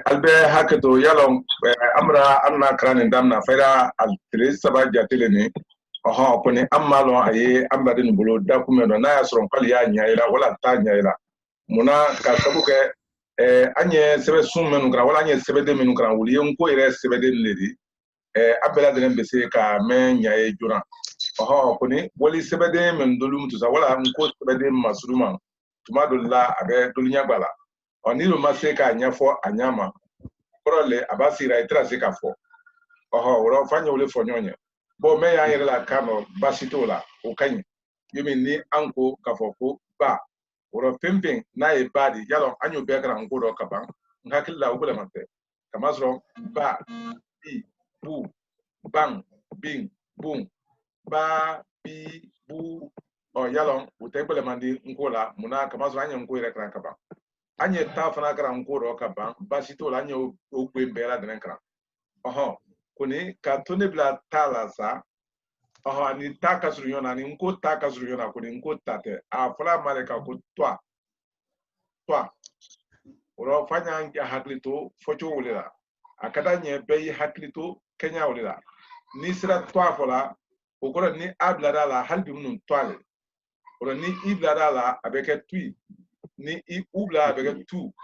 albe hakato yalon amra anna kranin damna faida al tris saba jatile ni kuni amma lo aye amba din bulo da kuma no na yasron kal ya nyaila wala ta nyaila muna ka sabu ke anye sebe sum menu kra wala anye sebe de menu kra wuli en ko ire sebe de ledi abela de bese ka men nyaye jura kuni wali sebe de men dolum to sa wala ko sebe de masruma tuma dolla abe dolinya bala onilo maseka anyafo anyama prole abasira itra seka fo woro fanya ule fonyonye bo me ya yere la kano basitola okanyi yumi ni anko kafoko ba woro pimping na e badi yalo anyo bekra ngoro kaban ngakilla ubule mate kamasro ba bi bu bang bing bung ba bi bu yalo utebele mandi ngola muna kamasro anyo ngoro kran kaban anye ta fana kara nkoro ka ban basito la anye ogbe mbela de nkra kuni ka tone bla talasa ani ta kasuru yona ni nko ta kasuru yona kuni nko tate a fala male ka ko twa oro fanya ngi haklito focho wulela akada nye be haklito kenya wulela ni sira twa fola okoro ni ablada la halbi munun twale oro ni iblada la abeke tui ni i ubla avec tout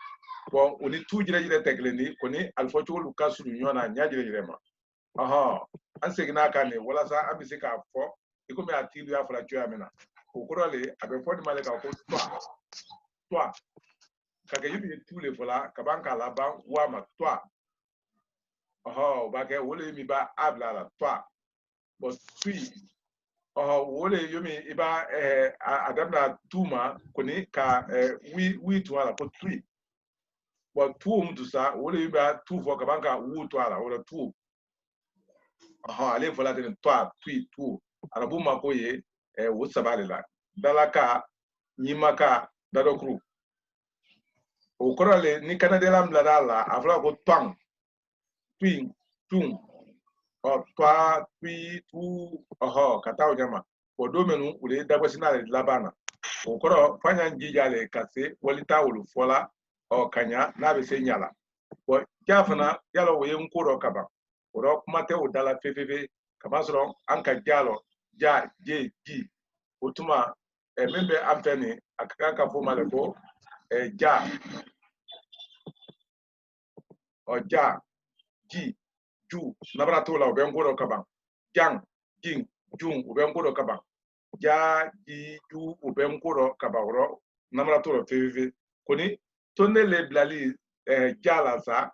bon on est tout jire tegleni koni alfocho lu kasuru nyona nya jire ma an segna kane wala sa abise ka fo iko me atilu ya fala twa mena kokoro le abe fo di male ka ko toi ka ke yubi tout le fola ka ban ka la ban wa ma toi ba ke wole mi ba abla la toi but puis wole yumi iba adamna tuma koni ka wi to ala ko tui bo tu mtu sa wole iba tu fo ka banka wu to ala wala tu ale fola de toi tui tu ala bu ma ko ye wo sabale la dalaka nyimaka dadokru o korale ni kanade lam la dala afla ko twang tui tung toi tui tu kata o jama o domenu ule dagwa sinale labana okoro fanya njijale kase walita wulu fola kanya na be se nyala bo jafana yalo wo yenkuro kaba oro kumate udala fefefe kabasro anka jalo ja je ji utuma membe amfeni akaka fo maleko ja ja ji ju nabra la obenkuro kaba jang jing jung obenkuro kaba ja ji ju obenkuro kaba oro namra toro fefefe koni tonne le blali jala sa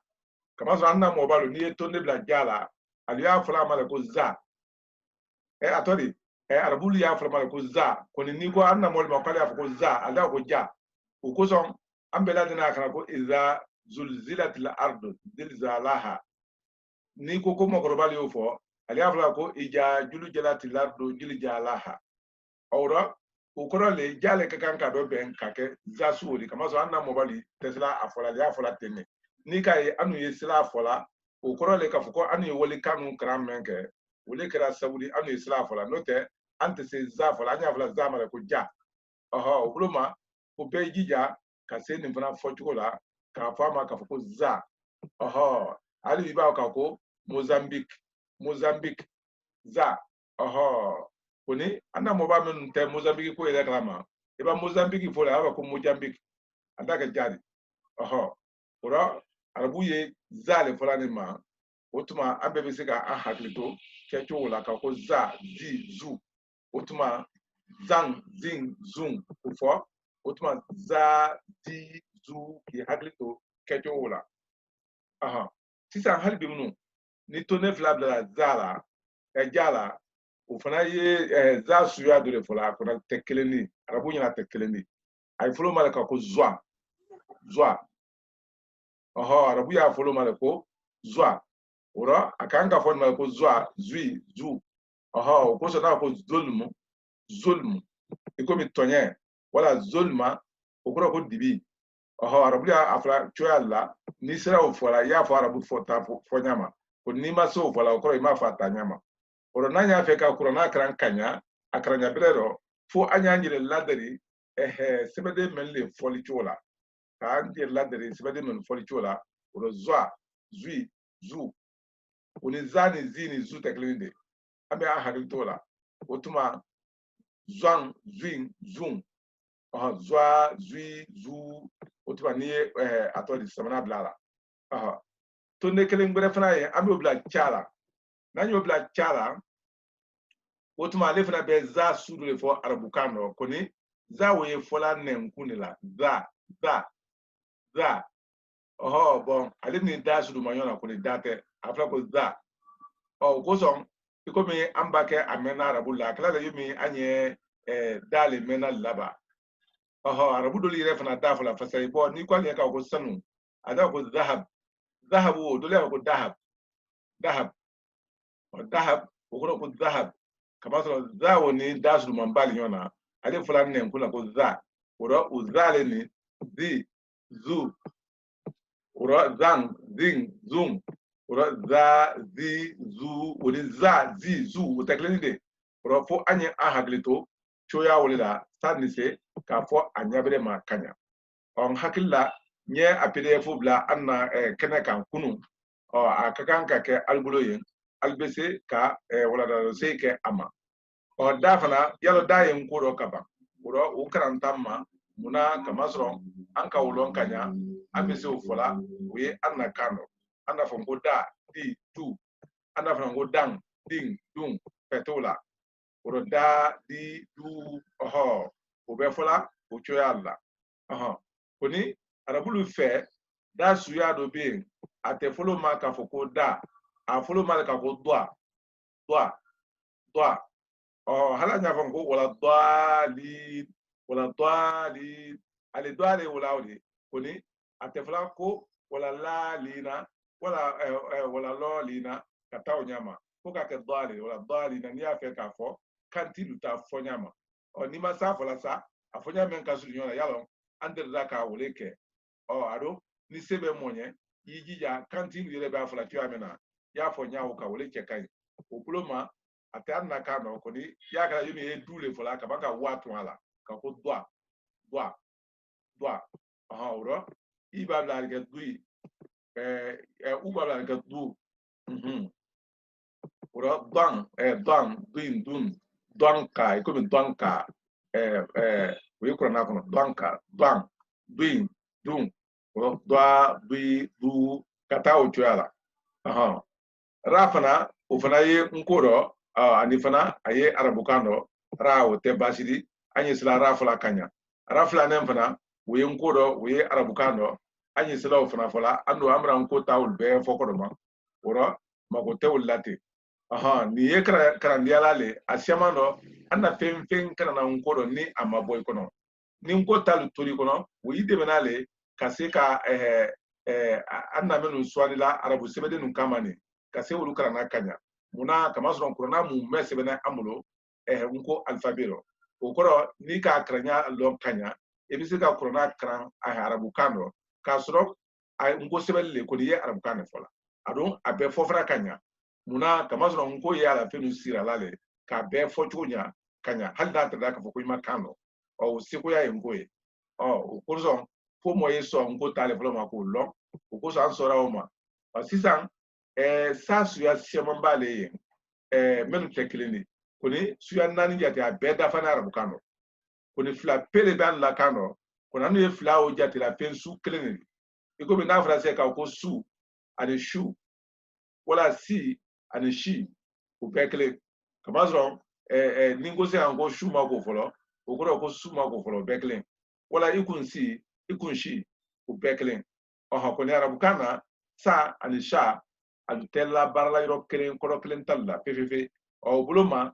kama so anna mo balo ni tonne bla jala ali ya fala mala ko za atodi arabulu ya fala mala ko za koni ni ko anna mo ma kala ko za ala ko ja ko so ambela dina kana ko iza zulzilat al ardu zilzalaha ni ko mo ko balo yo fo ali ya fala ko ija julu jalati al ardu jiljalaha ora ukoro le jale kakanka do ben kake za suoli kama so anna mobali tesla afola ya fola tenne ni kai anu yesla afola ukoro le kafuko anu yewoli kanu kramenke wole kra sabuli anu yesla afola note ante se za fola anya fola za mala ko ja obloma ko be jija ka se ni fana fochukola ka fama kafuko za ali ba ka ko Mozambique za koni anda mo ba men te Mozambique ko ele grama e ba Mozambique fo la ba ko Mozambique anda ka jari ora arabuye zale fo la ni ma otuma ambe be se ka haklito kecho wala ka ko za zi zu otuma zang zing zung fo otuma za di zu ki haklito kecho wala sisa halbi munu ni to ne flabla la zala jala ufana ye za suya dole fola ko na tekeleni arabu nyina tekeleni ay folo malaka ko zwa arabu ya folo malaka ko zwa ora akanga fon malaka ko zwa zui zu ko so na ko zulmu iko mi tonye wala zulma okoro ko dibi arabu ya afra choyalla ni sera o fola ya fo arabu fota fo nyama ko ni ma so fola okoro ma fata nyama oro nanya feka kurana kran kanya akranya brero fo anya ngire ladari sebede menle foli chola ka ngire ladari sebede men foli chola ro zwa zui zu woni za ni zi ni zu teklinde ambe a haglito la otuma zwan zwin zum zwa zui zu otuma ni atodi samana blala to ne kelen ngere fana ye ambe obla chala nanyo obla chala otuma ale fana be za sudu le fo arabukano koni za wo ye fola nenkuni la za bon ale ni da sudu manyona koni date afla ko za ko son iko mi ambake amena arabulla kala le yumi anye dale mena laba arabu doli re fana da fala fasai bo ni kwa ka ko sanu ada ko zahab wo dole ko dahab ko zahab kama so za woni da sudu mambali yona ale fala nenkuna ko za uro uzale ni zi zu uro zang zing zum uro za zi zu woni za zi zu uteklinde uro fo anye ahaglito choya wolida sanise ka fo anyabere ma kanya on hakilla nye apide fo bla anna kene kan kunu akakan ka ke albuloyen albese ka wala da se ke ama dafana yalo dayen ko kaba uro ukarantamma muna kamasro anka wolon kanya ambese ufola we anna kano anna fongo da di tu anna fongo dang ding dung petola uro da di du obefola ochoyalla koni arabulu fe da suya do be ate folo maka foko da a folo maka ko doa hala nya fongo wala dwali ale dwale wala wali koni ate fola ko wala la lina wala lo lina kata onyama ko ka ke dwali na ni afe ka fo kanti luta fo nyama ni ma sa fola sa afonya men ka sulu nyona yalo ande da ka woleke ado ni sebe monye yijija kanti lu ba fola ti amena ya fo nyawo ka woleke kai opuloma ate anna ka no koni ya ka yumi e dule fola ka baka watu ala ka ko dwa uro iba bla ga dui uba bla ga du uro dun ka iko mi don ka we ko na kono don ka duin dun uro dui du kata o chuala rafana ufana ye nkoro ani fana aye arabukano rawo te basidi anyi sila rafala kanya rafala nem fana we nkoro we arabukano anyi sila ufana fala ando amra nko taul be fokodo ma uro mako tewul lati ni ye karandiala le asiamano anna fem kana na nkoro ni amaboy kono ni nko talu tori kono we de benale kaseka anna menu swalila arabu sebede nun kamani kase wulu karana kanya muna kama sɔrɔ kurana mu mɛ sɛbɛnɛ amulo nko alfabero o kɔrɔ ni ka karanya lɔn kanya e bɛ se ka kurana karan a arabu kan dɔ k'a sɔrɔ nko sɛbɛnli le ko ni ye arabu kan de fɔla a don a bɛɛ fɔfara kanya muna kama sɔrɔ nko ye ala fɛn sira la le k'a bɛɛ fɔ cogo ɲa kanya hali n'a tɛmɛ k'a fɔ ko i ma kan dɔ o sekoya ye nko ye o kosɔn fo mɔ ye sɔn nko t'ale fɔlɔ ma k'o lɔn o kosɔn an sɔrɔ o ma sisan sa suya siaman bale yen menu teklini koni suya nani jate a bɛɛ dafa na arabukan no koni fila pele ban la kano koni anu ye fila o jate la pen su kelen ni iko bi na frase ka ko su ani shu wala si ani shi o bɛɛ kelen kama sɔrɔ ni ko se an ko shu ma ko fɔlɔ o ko su ma ko fɔlɔ bɛɛ kelen wala ikun si ikun shi o bɛɛ kelen koni arabukan na sa ani sha alutella barla yoro kelen koro kelen talla pepepe buloma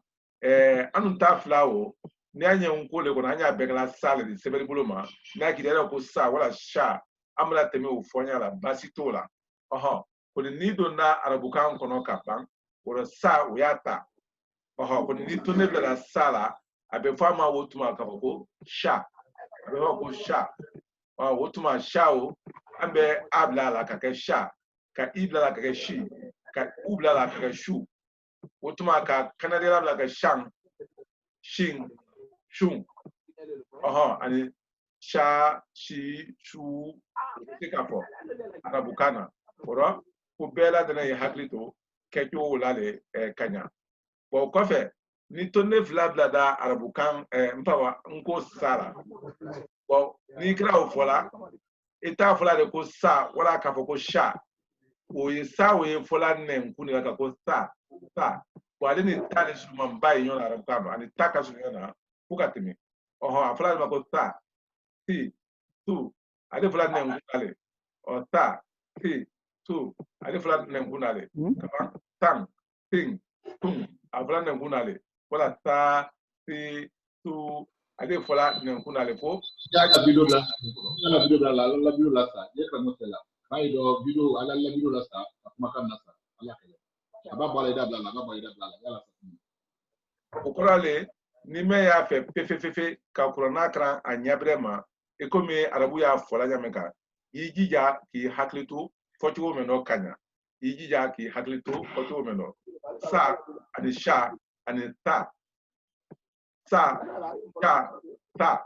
anu ta flawo ni anya nko le ko anya begala sale di sebeli buloma na kidere ko sa wala sha amla teme o fonya la basitola ko ni do na arabukan kono kapan ko sa o yata ko ni to ne bla sala abe fama wotuma ka ko sha abe ko sha wotuma sha o ambe abla la ka ke sha ka ibla la ka shi ka ubla la ka shu wotuma ka kanadela la ka shang shin shun ani sha shi shu tika po arabukana oro ko bela dana ye haklito kejo wulale kanya bo kofe ni tonne flabla da arabukan mpawa nko sala bo ni kra fola eta fola de ko sa wala ka ko sha o ye sa o ye fola ne nkuni ka ko sa wale ni tale su mamba yon arabukan ani taka su yana fukatimi oho afla ma ko sa ti tu ale fola ne nkuni o ta ti tu ale fola ne nkuni kama tang ting tung afla ne nkuni wala ta ti tu ale fola ne nkuni fo ya video la video la sa ye kan motela kai do video ala la video la sa makan na sa ala kale aba bale da bla yala sa okorale ni me ya fe pefefefe ka kurana kran anyabrema e komi arabu ya fola nyameka yijija ki haklitu fotiwo meno kanya yijija ki haklitu fotiwo meno sa ani sha ani ta sa sha ta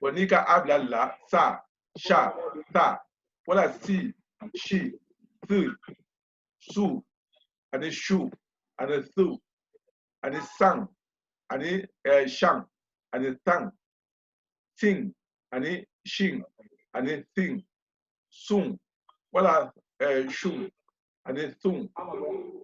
wanika ablalla sa sha ta wala si shi thu su ani shu ani thu ani sang ani shang ani tang ting ani shing ani ting sung wala shung ani thung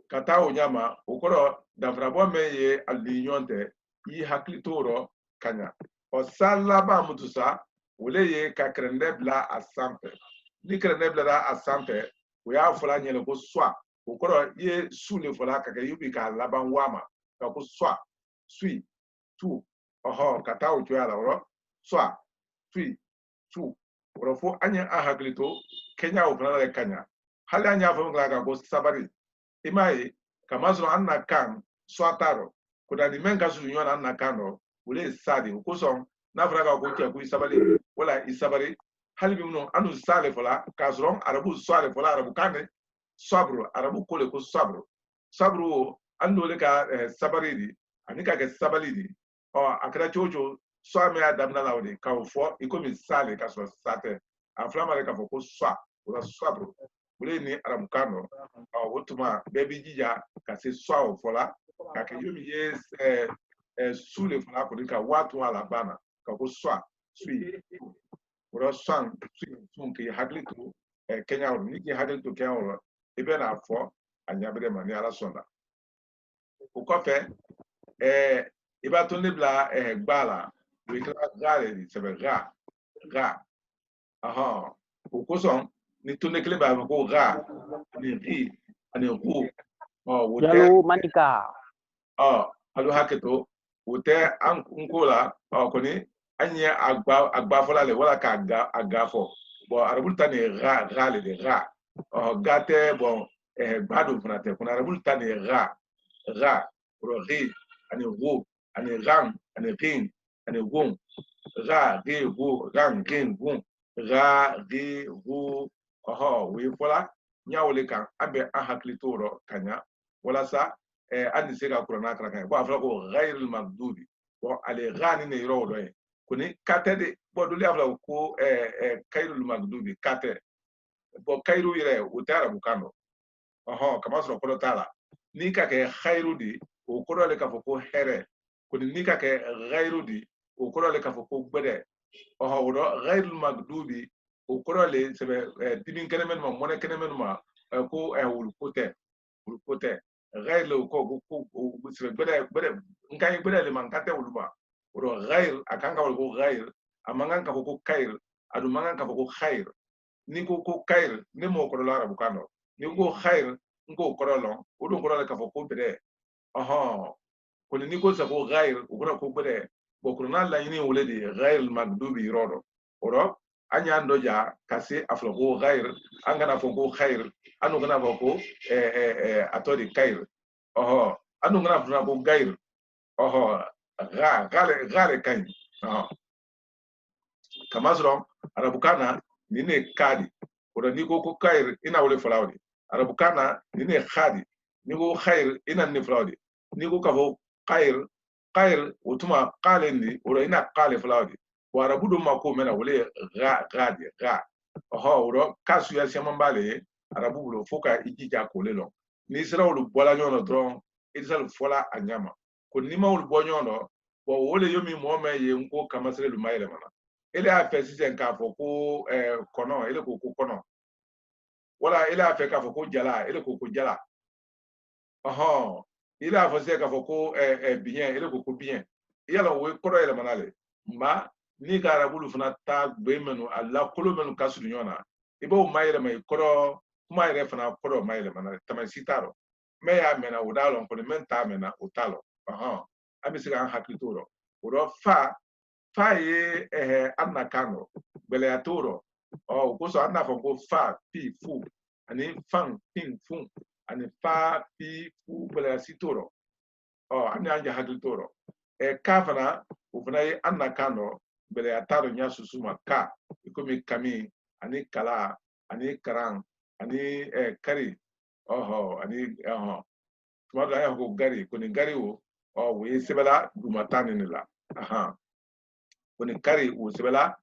kata onyama okoro dafrabo meye alinyonte yi haklitoro kanya o salaba mutusa wole ka krende bla asampe ni krende bla asampe o ya fola nyele ko swa okoro ye sule fola ka yubi ka laban wama ka ko swa sui tu oho kata o ala oro swa sui tu oro fo anya ahaklito kenya o fana kanya hali anya fo ngla ko sabari imaye kamazo anna kan swataro kodani menga su nyona anna kano wole sadi ko son na fraga ko ke ku sabali wala isabari hali bimno anu sale fola kasron arabu sale fola arabu kane sabru arabu kole ko sabru ando le ka sabari di anika ke sabali di o akra chocho so me adamna lawde ka fo ikomi sale kaso sate aflama le ka fo ko wala sabru wole ni arabu kano wotuma bebi jija kasi swao fola kake yomi yes sule fola ko dika watu ala bana ka ko swa sui woro swan sui tunki haglitu kenya ro ni ki haglitu kenya ro ebe na afọ anyabre mani ala sonda ukofe iba to nebla gbala we kla gale di sebe ga aha ukoson ni to nekle ba ko ga ni ri ani ru wote Jalo manika alu haketo wote an nkola koni anye agba fola le wala ka agafo bo arabulta ni ra le de ra gate bon gbadu funate kuna arabulta ni ra ro ri ani ru ani ram ani rin ani gun ra ri ru ram rin gun ra ri ru we fola nyawole kan abe ahaklito ro kanya wala sa andi sega kurana kran bo afla ko ghayrul maghdubi bo ale ghani ne ro do kuni katede bo duli afla ko kayrul maghdubi kate bo kayru yire utara bukano kama so ko tala ni ka ke khayru di o ko le ka fo ko here kuni ni ka ke ghayru di o ko le ka fo ko gbede do ghayrul maghdubi o ko le sebe dimin kenemen ma mone kenemen ma ko wul kote غير لو كو بس بدا نكاي بدا لمن كاته ولما ورو غير اكان كو غير امان كان كو خير ادو مان كان كو خير نيكو كو خير نيمو كو لا ربو كانو نيكو خير نكو كورولون ودو كورول كان كو بدا كو نيكو سكو غير وكو كو بدا بوكرنا لا يني ولدي غير المغضوب يرودو ورو anya ndoja kasi aflo غير angana fo خير anu gana ko atodi kair anu gana funa ko gair gale kain kamazro arabukana nine kadi odo ni ko kair ina wole flawdi arabukana nine khadi ni ko khair ina ni flawdi ni ko kavo kair utuma qalendi odo ina qale flawdi wa arabudo mako mena wole gadi odo kasu ya shamambale arabu bolo fo ka ijija k'ole lɔn n'i sera olu bɔla ɲɔgɔn na dɔrɔn i tɛ fɔla a ɲɛ ma ko n'i ma olu bɔ ɲɔgɔn na bon o le yo min mɔgɔ mɛn ye n ko kamasire lu ma yɛlɛmana ele y'a fɛ sisan k'a fɔ ko kɔnɔ ele ko kɔnɔ wala ele y'a fɛ k'a fɔ ko jala ele ko jala ɔhɔn ele y'a fɔ sisan k'a fɔ ko biɲɛ ele ko biɲɛ yala o ye kɔrɔ yɛlɛmana le nka n'i ka arabulu fana ta gbe minnu a lakolo minnu ka surun ɲɔgɔn na i b'o ma yɛlɛma i kɔrɔ kuma yɛrɛ fana kɔrɔ ma yɛlɛmana tamasi t'a rɔ mɛ y'a mɛnna o t'a lɔn kɔni mɛ t'a mɛnna o t'a lɔn ɔhɔn an bɛ se k'an hakili t'o rɔ o rɔ fa ye an na kan rɔ gbɛlɛya t'o rɔ o kosɔn an n'a fɔ ko fa pi fu ani fan pin fun ani fa pi fu gbɛlɛya si t'o rɔ an y'an jɛ hakili t'o rɔ ka fana o fana ye an na kan rɔ gbɛlɛya t'a rɔ ɲa susu ma ka i komi kami ani kala ani karan ani kari ani tuma dɔ an y'a fɔ ko gari ko nin gari o ye sɛbɛla dugumata nin de la ko nin kari o sɛbɛla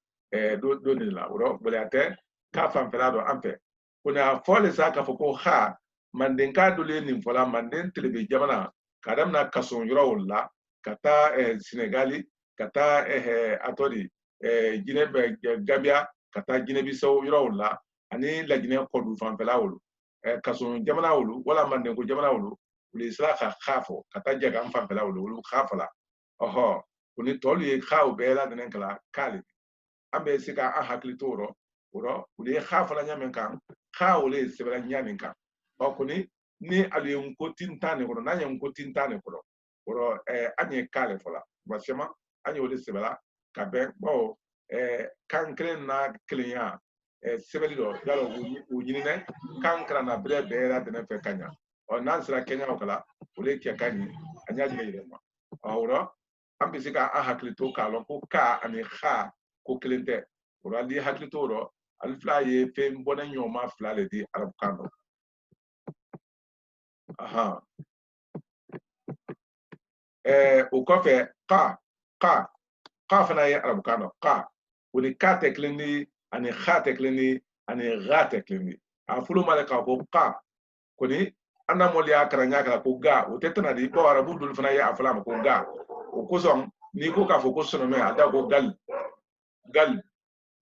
do nin la o rɔ gbɛlɛya tɛ k'a fanfɛla dɔ an fɛ ko nin a fɔle sa k'a fɔ ko ha mandenka dɔ ye nin fɔla manden tilebe jamana k'a daminɛ kason yɔrɔw la ka taa senegali ka taa a tɔ de jinɛ gambia ka taa jinɛ bisaw yɔrɔw la ani laginɛ kɔdu fanfɛla wolo kason jamana wolo wala mandenko jamana wolo olu sera ka ha fɔ ka taa jagan fanfɛla wolo olu ha fɔla ɔhɔ o ni tɔlu ye haw bɛɛ ladɛnɛ kala k'ale an bɛ se k'an hakili t'o rɔ o rɔ olu ye ha fɔla ɲa min kan ha olu ye sɛbɛla ɲa min kan kɔni ni alu ye nko tintan ne kɔrɔ n'an ye nko tintan ne kɔrɔ o rɔ an ye k'ale fɔla wasema an ye o de sɛbɛla ka bɛn bawo kan kelen n'a kelenya sɛbɛli dɔ yala o ɲininɛ kan karanna bɛɛ ladɛnɛ fɛ ka ɲa n'an sera kɛɲaw kala olu ye kɛ ka ɲi an y'a jigin yɛlɛma o rɔ an bɛ se k'an hakili to k'a lɔn ko ka ani ha ko kelen tɛ o rɔ n'i hakili t'o rɔ ale fila ye fɛn bɔnɛ ɲɔgɔnma fila le di arabukan dɔ o kɔfɛ ka fana ye arabukan dɔ ka o ni ka tɛ kelen di ani ha tɛ kelen di ani ha tɛ kelen di a fɔlɔ ma le k'a fɔ ka kɔni an na mɔli y'a karan y'a kala ko ga o tɛ tɛna di ko arabu dul fana ye a fɔla ma ko ga o kosɔn n'i ko k'a fɔ ko sɔnɔmɛ a da ko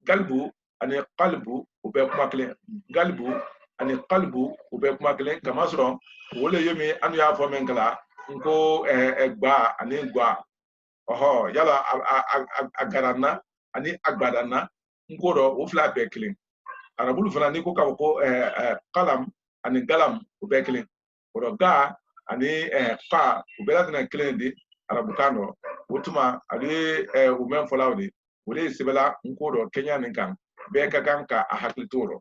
galibu ani qalbu o bɛɛ kuma kelen galibu ani qalbu o bɛɛ kuma kelen kamasɔrɔ o le ye min an y'a fɔ min kala n ko gba ani gwa yala a garanna ani a gbadanna n ko dɔ o fila bɛɛ kelen arabulu fana n'i ko k'a fɔ ko kalam ani galam o bɛɛ kelen o rɔ ga ani fa o bɛɛ ladina kelen de arabukan dɔ o tuma ale ye o mɛn fɔlaw de o de ye sɛbɛla n ko dɔ kɛɲa nin kan bɛɛ ka kan ka a hakili t'o rɔ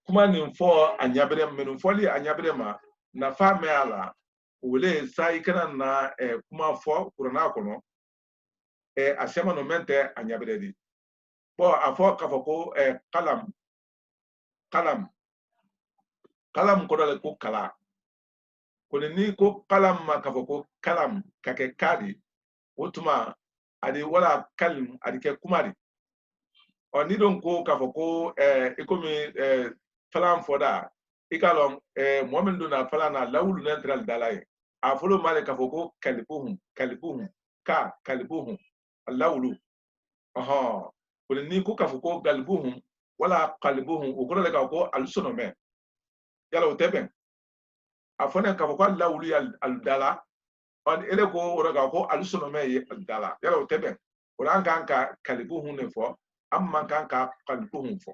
kuma nin fɔ a ɲabere minnu fɔli a ɲabere ma nafa mɛn a la o le sa i kana na kuma fɔ kuranna kɔnɔ a sɛma no mɛn tɛ a ɲabere di a fɔ k'a fɔ ko kalam kɔrɔ le ko kala kɔni ni ko kalam ma k'a fɔ ko kalam ka kɛ ka di o tuma ani wala kalim ani kɛ kuma di ni don ko k'a fɔ ko i komi falan fɔda i k'a lɔn mɔgɔ min donna falan na lawulu ne tɛra dala ye a fɔlɔ ma le k'a fɔ ko kalibuhum kalibuhum a lawulu kɔni ni ko k'a fɔ ko galibuhum wala kalibuhum o kɔrɔ le k'a fɔ ko alu sɔnɔmɛ yala o tɛ bɛn a fɔ ne k'a fɔ ko alu lawulu ye alu dala ele ko o k'a fɔ ko alu sɔnɔmɛ ye alu dala yala o tɛ bɛn o la an kan ka kalibuhum de fɔ an man kan ka kalibuhum fɔ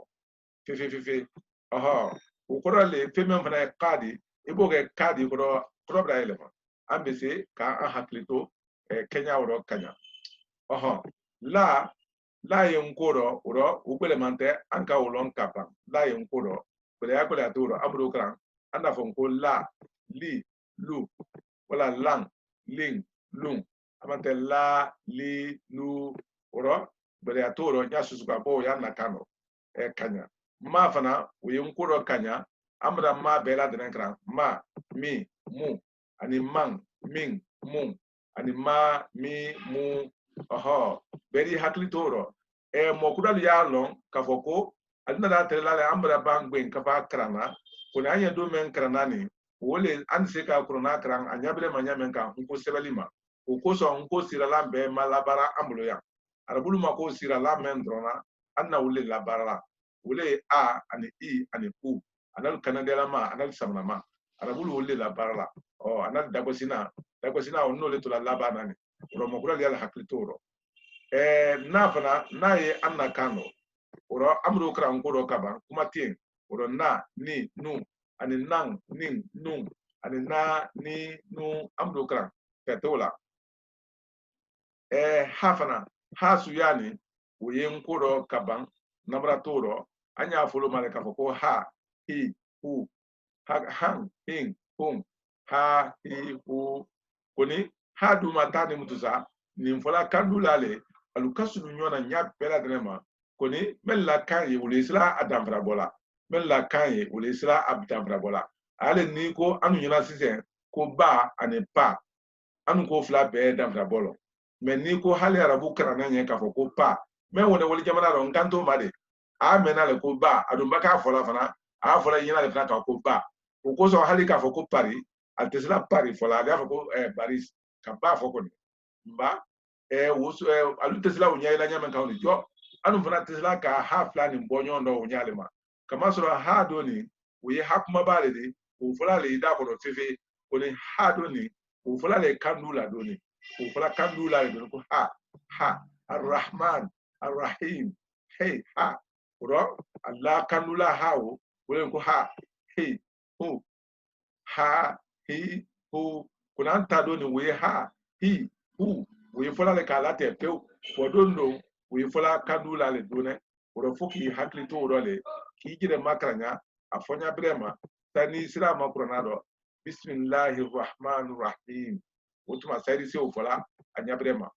fefe o kɔrɔ le fɛn min fana ye ka di i b'o kɛ ka di kɔrɔ bɛ yɛlɛma an bɛ se k'an hakili to kɛɲa yɔrɔ ka ɲa la ye n ko rɔ o rɔ o gbɛlɛman tɛ an ka wolon ka ban la ye n ko rɔ gbɛlɛya t'o rɔ an b'o kalan an n'a fɔ n ko la li lu wala lan ling lun an b'a tɛ la li lu o rɔ gbɛlɛya t'o rɔ n y'a susu ka bɔ o y'a na kan rɔ ka ɲa ma fana o ye n ko rɔ ka ɲa an bɛna ma bɛɛ ladɛnɛ kalan ma mi mu ani man min mun ani ma mi mu bɛɛ ni hakili t'o rɔ mɔkudalu y'a lɔn k'a fɔ ko adna da tela le ambra bangben ka ba krana ko na anya do men krana ni wole an se ka krona kran anyabre manya men ka ko sebelima ko so ko sirala be malabara amulo ya arabulu mako sirala men drona anna wole labara wole a ani i ani u anal kanadela ma anal samna ma arabulu wole labara o anal dagosina onno le to la labana ni romo kula ya haklitoro na fana na ye anna kano oro amru kran ko do kaba kuma tin oro na ni nu ani nang ning nu ani na ni nu amru kran petola ha fana ha su yani oye nkoro kaban namra toro anya folo male ka ko ha hi hu ha han hin hum ha hi hu koni ha du matani mutusa ni mfola kandulale alukasulu nyona nya bela drema koni mella kanye ulisla adamfra bola mella kanye ulisla abdamfra bola ale ni ko anu nyina sisen ko ba ane pa anu ko fla be damfra bolo men ni ko hali arabu karana nya ka ko pa men wona woli jamana ron kanto made a menale ko ba adu maka fola fana a fola nyina le fana ka ko ba ko so hali ka ko pari altesla pari fola ga ko baris ka ba foko ni mba wosu alu tesla unya ila nyama ka ni jo anu fana tesla ka ha plan mbonyo ndo unya le ma kama so ha do ni uye hakuma ba le o fola le da ko fefe ko ni ha do ni o fola le kandula do ni o fola kandula le ko ha arrahman arrahim hey ha ro allah kandula ha o ko ha hey hu ha hi hu kuna ta do ni we ha hi hu we fola le kala te pe o do no we fola kandula le do ne o foki hakli to ro le ki jire makranya afonya brema tani sira makronado bismillahir rahmanir rahim utuma sai se o fola anya brema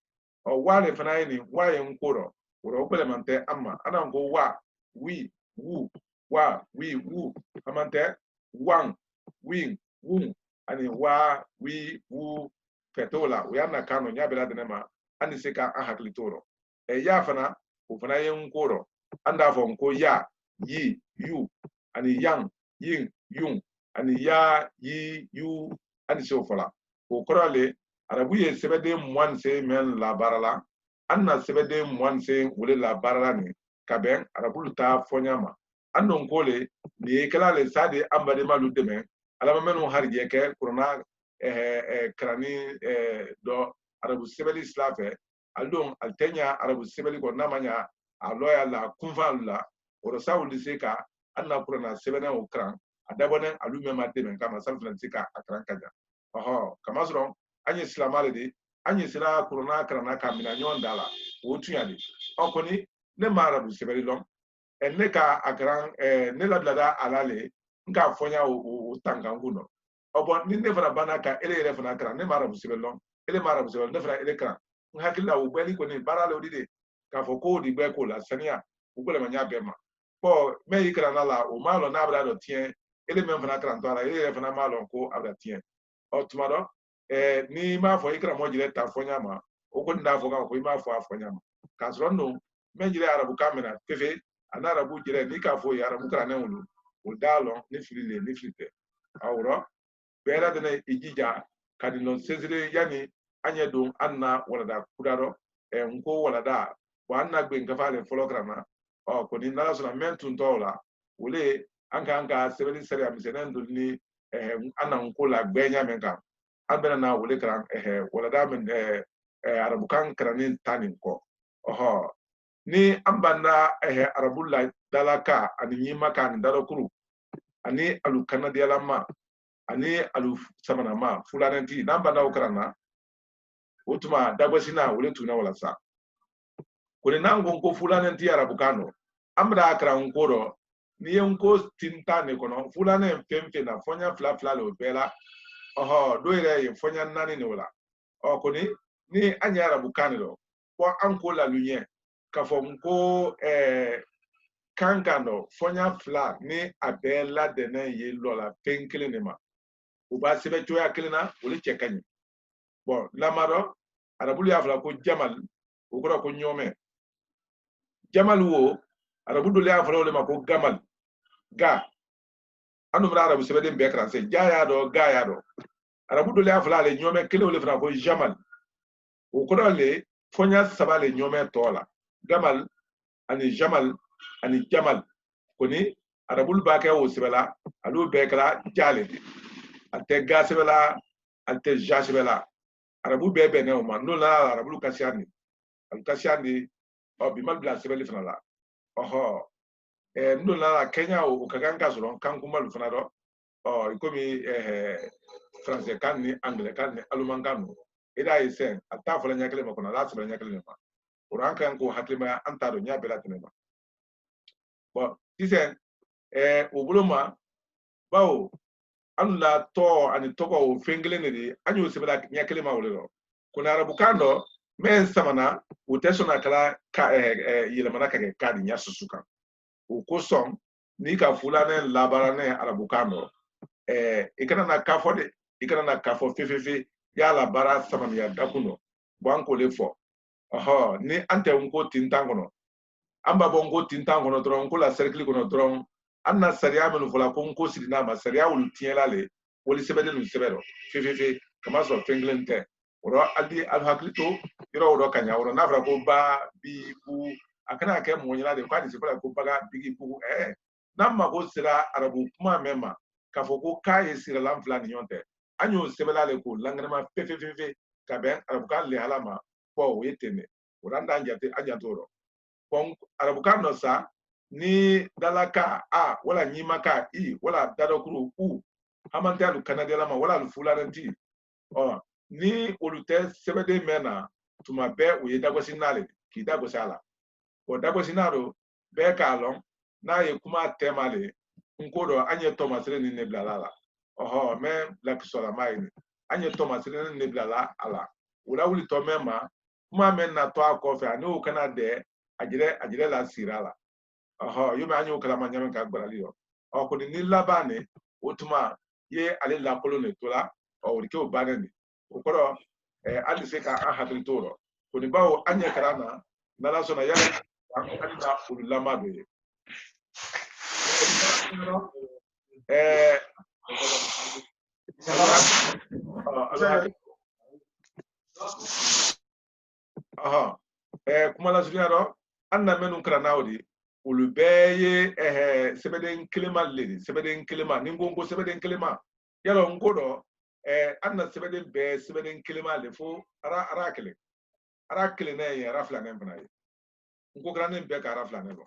o wale fana ni wa yen koro o bele mante amma ana go wa wi wu wa wi wu amante wan win wun ani wa wi wu petola o yana kano nya bela de ma ani se ka ahakli toro ya fana o fana yen koro anda fo ko ya yi yu ani yang yin yun ani ya yi yu ani so fola o korale arabu ye sebede mwan se men la barala anna sebede mwan se wole la barala ni kaben arabu ta fonyama andon kole ni kala le sade ambade malu deme alama menu harje ke kurna krani do arabu sebeli slafe aldon altenya arabu sebeli ko namanya aloya la kunfalla oro sawul seka anna kurna sebena o kran adabonen alume mate men kama sanflan seka akran kaja oho kama soro anyi islamale de anyi sira kurna krana kamina nyondala wotunyade okoni ne marabu sebeli lom enne ka akran ne lablada alale nka fonya o tangangu no obo ni ne fana bana ka ele ele fana kran ne marabu sebelon ele marabu sebelon ne fana ele kran ngakila o beli ko ni barale odide ka foko di gbe ko la sania o ko le manya bema po me ikra na la o malo na abra do tien ele men fana kran to ala ele fana malo ko abra tien o tumado ni ma fo ikra mo jile ta fonya ma o ko nda fo ka ko ma fo afonya ma ka so no me jile arabu kamera tefe ana arabu jile ni ka fo ya arabu kran na wulu o dalo ni filile ni filite awro bera de ijija kadino sezire yani anya don anna wala da kudaro nko wala da wa anna gbe ngafa le folograma o ko ni nala sona mentun tola wole anka sebeli sere am senendo ni anna nko la gbenya menka abena na wole kran wala da men arabu kan kranin tanin ko oho ni ambanda arabu la dalaka ani yima kan daro kuru ani alu kanadi alama ani alu samana ma fulanenti namba na ukrana utuma dagwasina wole tuna wala sa kone nango ko fulanenti arabukano amra akra nkoro ni enko tinta ne kono fulane mfemfe na fonya fla le bela oho doire ye fonya nani ne wala o koni ni anya arabukano lo po anko la lunye ka fomko kankano fonya fla ni abela de na ye lola penkele ne ma uba sebe choya kelena wole chekanye bon lamaro arabulu ya fla ko jamal ukura ko nyome jamal wo arabu dole ya fara ma ko gamal ga anu mra arabu sebe den be kranse ja ya do ga ya do arabu dole ya fara le nyome kele ole fara ko jamal o ko le fonya sabale nyome tola gamal ani jamal ani jamal koni arabul ba ka o sebela alu be kala jale ante ga sebela ante ja sebela arabu be be ne o ma no la arabul kasiani al kasiani o bi mal bla sebeli fana la oho no la Kenya o kaganga zoro kan kuma lu fana do o ikomi français kan ni anglais kan ni allemand kan no ida isen ata fala nyakele ma kona la sebela nyakele ma uran kan ko haklima anta do nya bela tinema bon disen obuloma bawo anu la to ani toko o fengele ne di anyo sebela nyakele ma wolero kuna arabu kando men samana o tesona kala ka yelemana ka ka di nya susuka o ko som ni ka fulane labarane arabu kando ikana na kafo de ikana na kafo fefefe ya la bara samana ya dakuno banko le fo oho ni ante unko tintangono amba bongo tintangono dron ko la cercle kono dron anna sariya menu fola ko nko sidina ma sariya wul tiela le woli sebede nu sebero fefefe kama so fenglente oro adi al haklito iro oro kanya oro na fra ko ba bi bu akana ke mo nyala de kwani sebela ko baga bigi bu namma ko sira arabu kuma mema ka fo ko kaye sira lam flani yonte anyo sebela le ko langrema fefefe ka ben arabu kan le halama ko wetene oranda njate ajatoro bon arabu kan no sa ni dalaka a wala nyimaka i wala dadokuru u hamante alu kanadela ma wala alu fulananti ni olute sebede mena tuma be uye dagosi nale ki dagosi ala o dagosi naro be kalon na ye kuma temale nkodo anye Thomas re ni neblalala oho me la kisola mai ni anye Thomas re ni neblala ala wala wuli to mema kuma men na to akofe ani o kana de ajire la sirala oho yo me anyo kala manyame ka gbarali yo o ko ni labane otuma ye ale la kolone tola o rike o banani o koro ali se ka ahadri toro ko ni bawo anya karana na la sona yale an kalida ulama do ye kuma la suniaro anna menu kranawdi ulu beye sebeden klima ledi sebeden klima ningongo sebeden klima yalo ngodo anna sebeden be sebeden klima le fo ara kele ne ya rafla ne bana yi ngo granen be ka rafla ne bo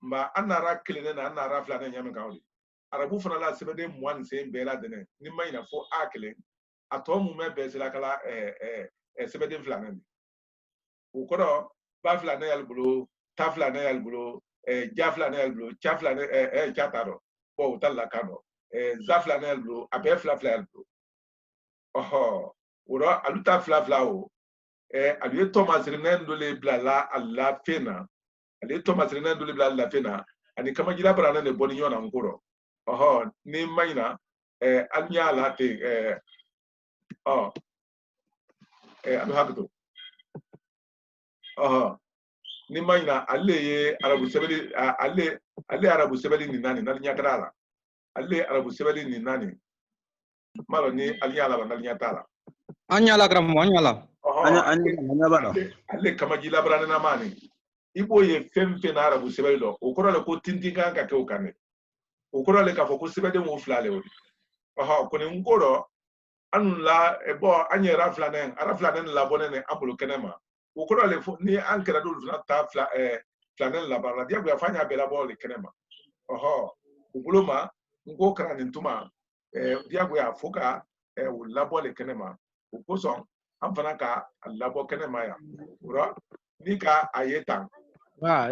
mba anna ara kele ne na anna rafla ne nyame ka wodi arabu fana la sebeden mwan se be la dene ni mayina fo akele atom me be sela kala sebeden fla ne o kodo ba fla ne yal bulu tafla ne yal bulu jafla ne yal bulu chafla ne chataro bo utalla kano zafla ne yal bulu abe fla yal bulu oho oro aluta fla o aluye Thomas Renan dole blala alla fena aluye Thomas Renan dole blala alla fena ani kama jira barana ne boni yona ngoro oho ni mayina anya la te alu hakto oho ni mayina alle ye arabu sebeli alle arabu sebeli ni nani nal nyakala alle arabu sebeli ni nani malo ni aliala ba nal nyatala anyala gram anyala anya bana alle kama jila brana na mani ibo ye femfe na arabu sebeli lo okoro le ko tintinga ka ke okane okoro le ka fo ko sebede mo flale o oho ko ni ngoro anu la ebo anye raflanen la bonene ambulu kenema okoro le ni ankara dul na ta flanen la barra dia gwa fanya bela bo le kenema oho ubuloma ngo kra ni ntuma dia gwa afuka la bo le kenema uposon amfana ka la bo kenema ya uro nika ayetan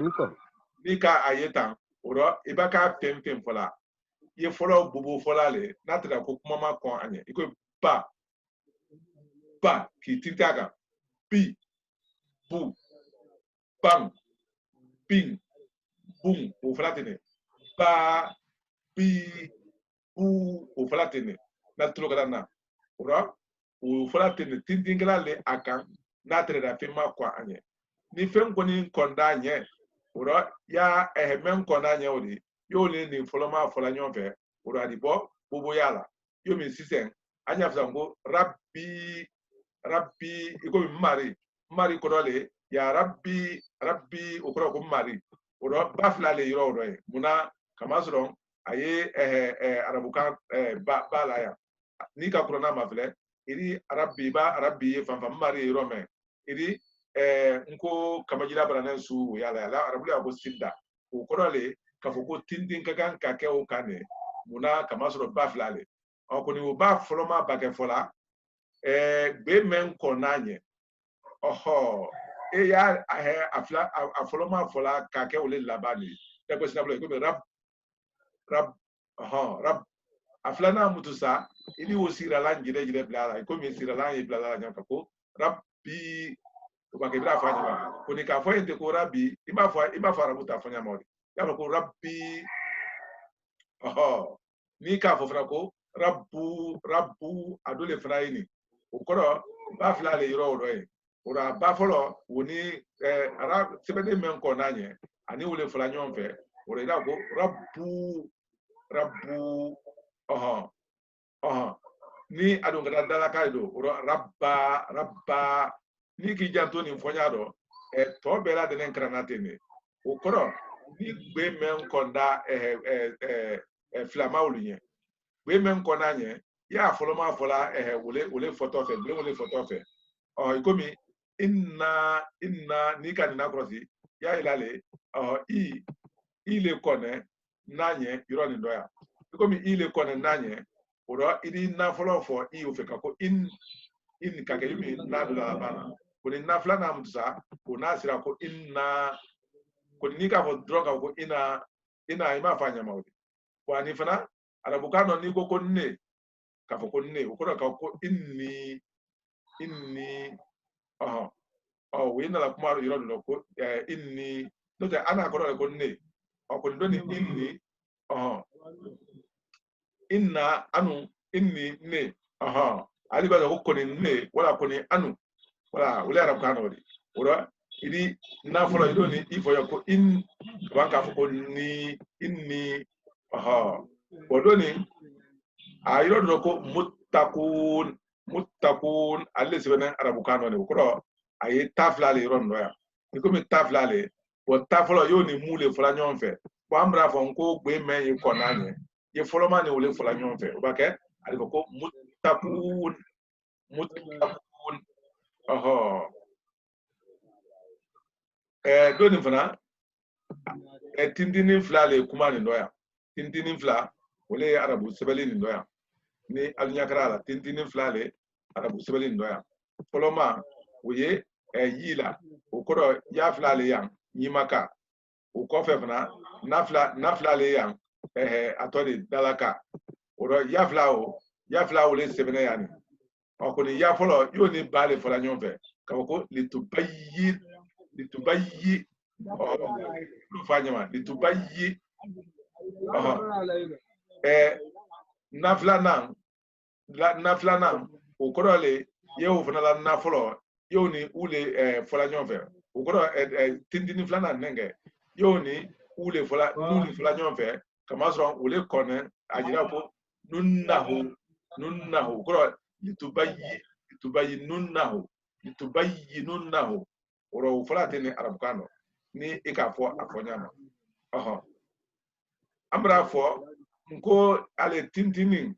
niko nika ayetan uro ibaka pempem fola ye folo bubu fola le natra ko kuma ma kon anye iko ba ki titaga bi bu bang ping boom o flatene ba bi bu o flatene na tro grana ora o flatene tintingala le akan na tre da fema kwa anye ni fem ko ni konda anye uro ya men kona nya odi yo le ni foloma fola nyonfe uro adibo bobo yala yo mi sisen anya fsango rabbi iko mari korole ya rabbi okoro ko mari uro bafla le yoro uro muna kamasron aye arabuka ba la ya ni ka kurona mafle iri rabbi fanfa mari yoro me iri nko kamajira baranen su yala arabuli abo sidda okoro le kafoko tindin kagan ka ke o kane muna kamasron bafla le okoni o ba foloma bake fola be men konanye oho ya afoloma fola kake ole labani e ko sinablo ko rab aflana mutusa ili osira la njire blala ko mi sira la blala nyaka ko rabbi to ba ke bra fanya ba ko ni ka fo ente ko rabbi ima fa rabuta fanya modi ya ko rabbi oho ni ka fo fra ko rabbu adole fra ini okoro ba fla le yoro ro ora ba folo woni ara sebede men ko nanye ani wole fla nyonfe ora ida ko rabbu ni adonga dala kaido ora rabba ni ki janto ni fonyado to bela de nkranate ni okoro ni gbe men ko nda flama olunye gbe men ko nanye ya folo ma fola wole photo fe ble wole photo fe ikomi inna ni kan na krosi ya ilale ile kone nanye yoro ni ndoya ikomi ile kone nanye oro idi na folo fo ofeka ko in kake yumi na dula bana ko ni na flana mutsa ko na sira ko inna ko ni ka fo droga ko ina ima fanya mawdi ko ani fana arabukano ni ko nne ka fo ko nne ko ka ko inni wina la kuma yoro no ko inni no te ana ko nne ko ndo ni inni inna anu inni ne ali ba ko ni ne wala ko ni anu wala wala arab kana wadi ora idi na folo ido ni ifo yako in banka fo ko ni inni odo ni ayiro do ko muttaqun alle sibana arabu kana ne ko aye tafla le ron noya ni ko mi tafla le o taflo yo ni mule fola nyonfe bo ambra fo nko gbe men ko nanye ye folo ma ni wole fola nyonfe o bake ali ko muttaqun doni fana tindini fla le kuma ni ndoya tindini fla wole arabu sebeli ni ndoya ni alnyakara la tindini fla le arabu sebeli ni ndoya foloma oye yila okoro ya fla le yang yimaka okofe fana na fla le yang atodi dalaka oro ya fla wole sebene yani okoni ya folo yo ni bale fola nyonfe kabako litubayyi fanyama litubayyi nafla nan okoro le yewu fana la na folo yo ni ule fola nyonfe okoro tindini flana nenge yo ni ule fola nuli fola nyonfe kamasro ule kone ajira ko nunnahu okoro litubayyi nunnahu oro fola tene arabukano ni ikafo afonyama ambra fo nko ale tintini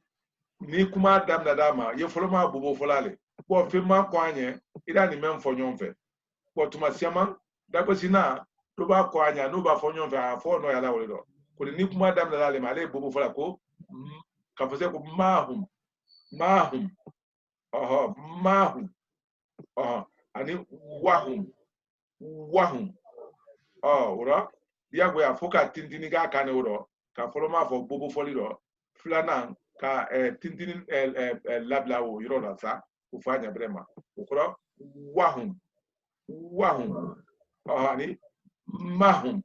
ni kuma damna dama ye foloma bobo folale bo fe ma kwanye ida ni men fonyonfe bo tuma siama dako sina to ba kwanya no ba fonyonfe afo no yala woledo ko ni kuma damna dale male bobo fola ko ka fose ko mahum ani wahum ora ya go ya foka tintini ga kan oro ka foloma fo bobo folido flana ka tintini labla wo yoro na sa kufanya brema ukoro wahum ani mahum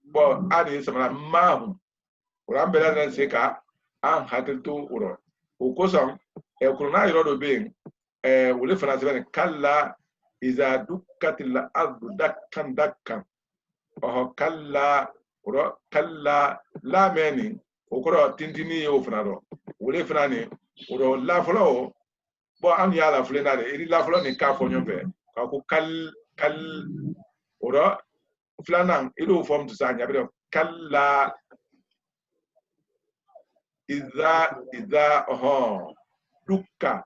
bo ani samara mahum ora mbela na seka an hakilto uro ukosom kuruna yoro do be wole france ben kala iza dukkatil ardu dakkan dakkan kalla oro kalla la meni okoro tintini yo fnaro wole frani oro la flo bo am ya la flenare iri la flo ni ka fo nyombe ka ko kal oro flanan ido form to sanya be kalla iza dukka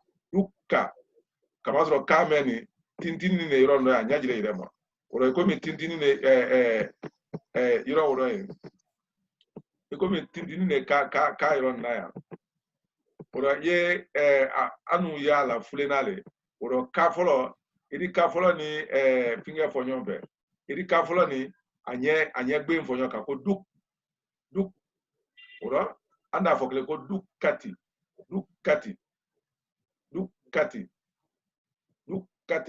kama so ka meni tintini ne yoro no ya nyajire irema oro ko mi tintini ne yoro oro ko mi tintini ne ka yoro na ya oro ye anu ya la fulenale oro ka folo iri ka folo ni finger for nyombe iri ka folo ni anye gbe mfonyo ka ko duk oro anda fokle ko dukkati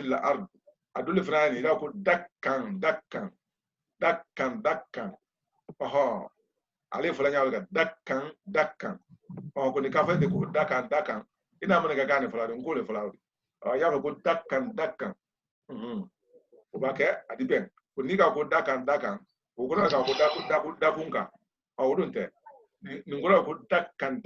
la ard adule frani ila ko dakkan ale fala nyaawol ga dakkan ko ni ka fa de ko dakkan ina mun ga gane fala ko le fala ya ko dakkan o ba ke adiben ko ni ga ko dakkan ko ko ga ko dakunka o dunte ni ngoro ko dakkan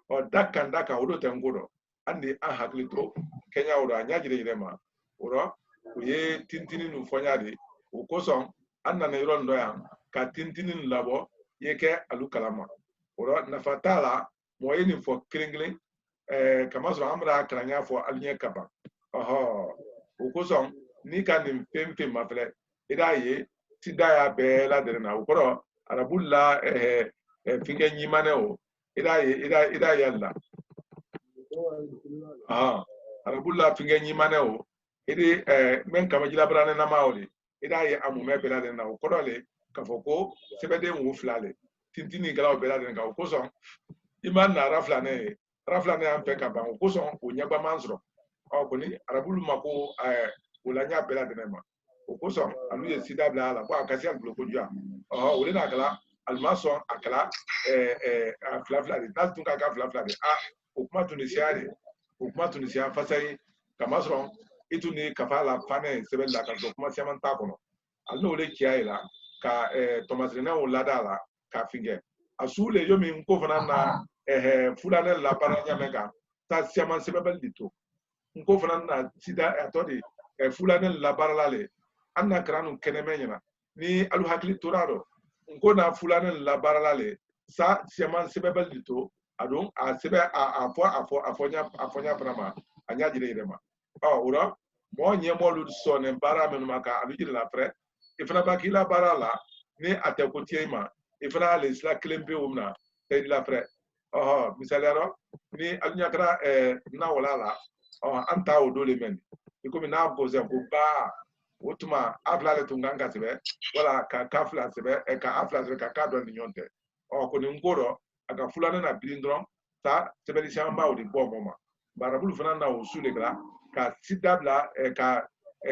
o dakkan o do te ngoro andi an haklito kenya wuro anya jire irema wuro ye tintini nu fonyade o koson anna na yoro ndo ya ka tintini nu labo yeke alu kalama wuro na fatala moye ni fo kringlin kama so amra kranya fo alnya kaba o koson ni ka ni pempe mafle ida ye tidaya be la derna wuro arabulla finge nyimane o ida yalla arabulla finge nyimane o idi men kama jila brane na maoli ida ye amume bela de na o kodole kafoko sebede mu flale tintini gala o bela de nga o koson iman na raflane am pe ka ba o koson o nyagba mansro o koni arabulu mako ulanya bela de ma o koson alu ye sida bla ala ba kasi al bloko jua o le na kala almason akala flafla de nas tunka ka flafla de o kuma tunisia fasai kamasron itu ni kafala pane sebella ka kuma siaman ta kono alno le kiaila ka Thomas Rena o ladala ka finge asule yomi nko fana na fulane la paranya mega ta siaman sebel dito nko fana na sida atodi fulane la baralale anna kranu kenemenya ni alu hakli torado nko na fulane la baralale sa siaman sebel dito adon a sebe afonya brama anya jire irema ura mo nye mo lu so ne bara menu maka abijire la pre ifana bakila bara la ni atekotie ma ifana le sla klembe umna te la pre misalero ni adunya kra na wala la anta o dole men iko mi na goze ko ba wotuma afla le tunganga sebe wala ka kafla sebe ka afla sebe ka do ni nyonte ko ni ngoro aka fulana na bilindron ta sebeli shamba o di bo moma barabulu fana na o sule gra ka sidabla ka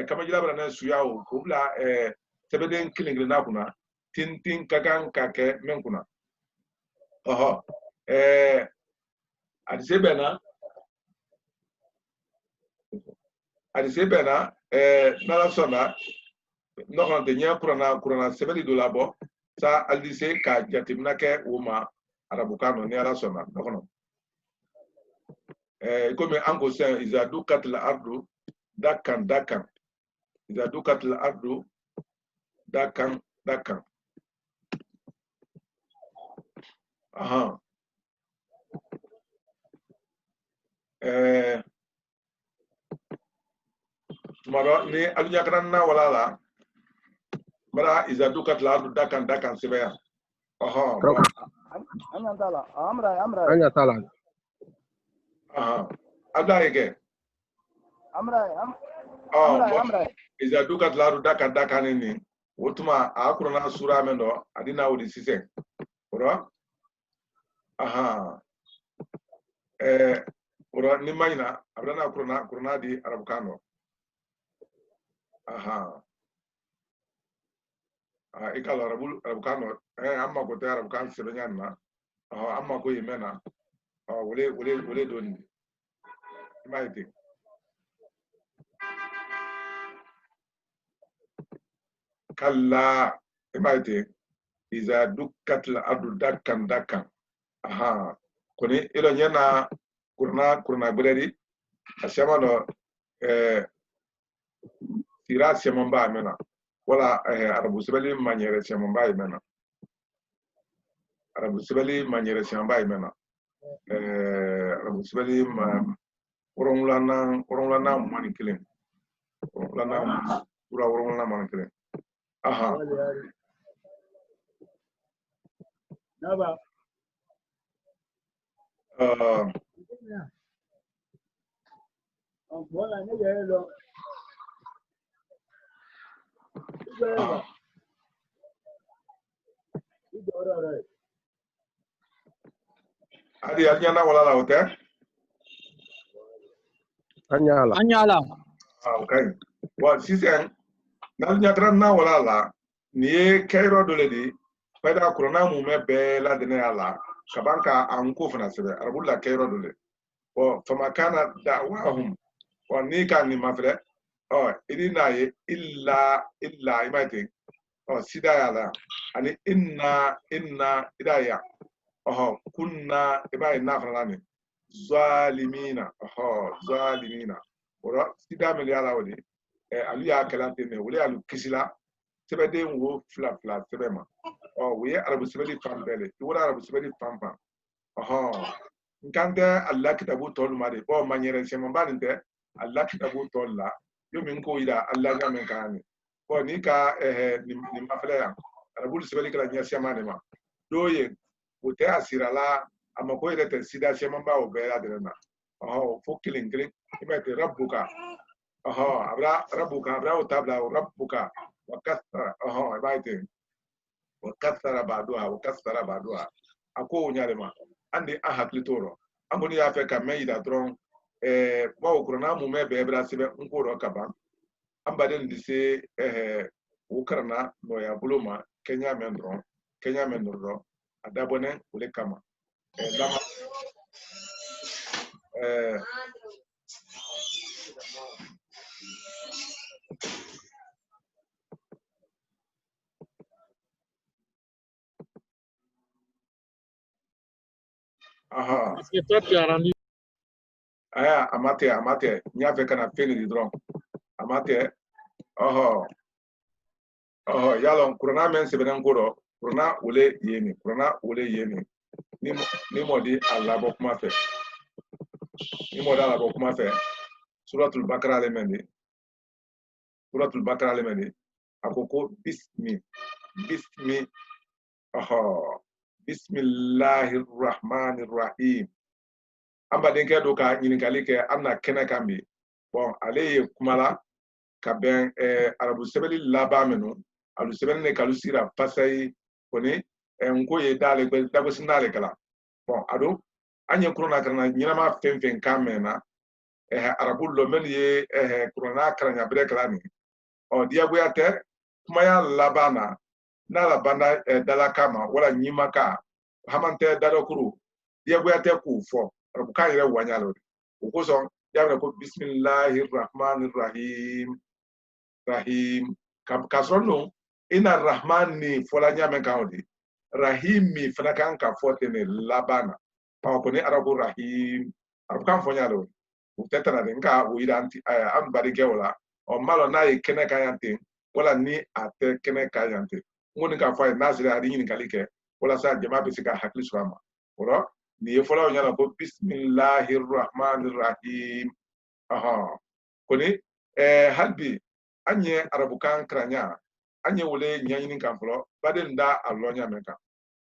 kamajila bra na suya o ko bla sebeden kilingre na kuna tin kagan ka ke men kuna adisebena nala sona no de nya kurana sebeli do labo sa aldise ka jatimna ke uma arabukano ni ala sona no comme anko sen iza dukat la ardu dakkan iza dukat la ardu dakkan tumaro ni alunya kana wala la bara iza dukat la ardu dakkan sebeya anya tala ada yake amra iza dukat la ardu dakkan ni wotuma akurana sura mendo adina odi sisen oro oro ni mayna abrana kurana di arabukano ikala arabukano amma ko te arabukan sebenyanna amma ko yimena wole doni maite kalla imaite iza dukkatil ardu dakkan aha koni ilo nyana kurna buredi asema no tira sema mba mena wala arabu sibali manyere sema mba mena arabu sibali manyere sema mba mena arabu sibali orongulana mani kilin orongulana mani kilin aha Naba. Wala ne ya lo. Adi anyana wala la hotel Anyala. Okay. Well, sisen na nyatra na wala la ni kairo doledi pada kurona mu me be la dene ala kabanka anko fana sebe arabulla kairo dole o famakana da'wahum wa ni kan ni mafre o idina ye illa imati o sidaya la ani inna idaya kunna ibai na fana ni zalimina zalimina ora sida me yala wodi alu ya kalante me wole alu kisila sebe de wo fla sebe ma we arabu sebe pambele wala arabu sebe pampa nkande Allah kitabu tol mari bo manyere sema balinte Allah kitabu tol la yo min ko ida Allah ngamen kani bo ni ka ni mafele ya arabu sebe kala nya sema ne ma doye wote asirala amako ile te sida sema ba o bela de na fo killing imete rabbuka abra rabbuka abra utabla rabbuka wa kasara imete wa kasara baduha ako nyare ma ande ahakli toro amoni ya fe ka meida dron ba okrona mu me be bra sibe nkoro kaba ambade ndise ukarna no ya buluma Kenya mendro adabone ule kama lama Est-ce que toi tu as rendu? Amate nya fe kana feni di dron amate yalon kurana men se benen koro kurana ule yeni ni modi Allah bo kuma fe suratul bakara le mendi akoko bismillahir rahmanir rahim amba den ke do ka nyinikali ke amna kena kambi bon ale kumala ka ben arabu sebeli laba menu alu sebeli ne kalu sira pasai koni nko ye dale ko dago sinale kala bon ado anye kurona kana nyinama femfen kamena arabu lo men ye kurona kranya brekla ni dia boyate kuma ya labana na labana dala kama wala nyimaka hamante dadokuru dia boyate ku fo arabu kan yere wanyalo ko so ya ko bismillahir rahmanir rahim kasrono ina rahman ni fola nyame kaudi rahim mi fana kan ka fote ne labana ko ne arabu rahim arabu kan fo nyalo utetana nka uida anti am barike wala o malo na ikene kayante wala ni ate kene kayante ngoni ka fa nazira adi ni kalike wala sa jama be sika hakli swama oro ni fola nyala ko bismillahir rahmanir rahim koni halbi anye arabu kan kranya anye wole nyanyin kan flo baden da allonya menka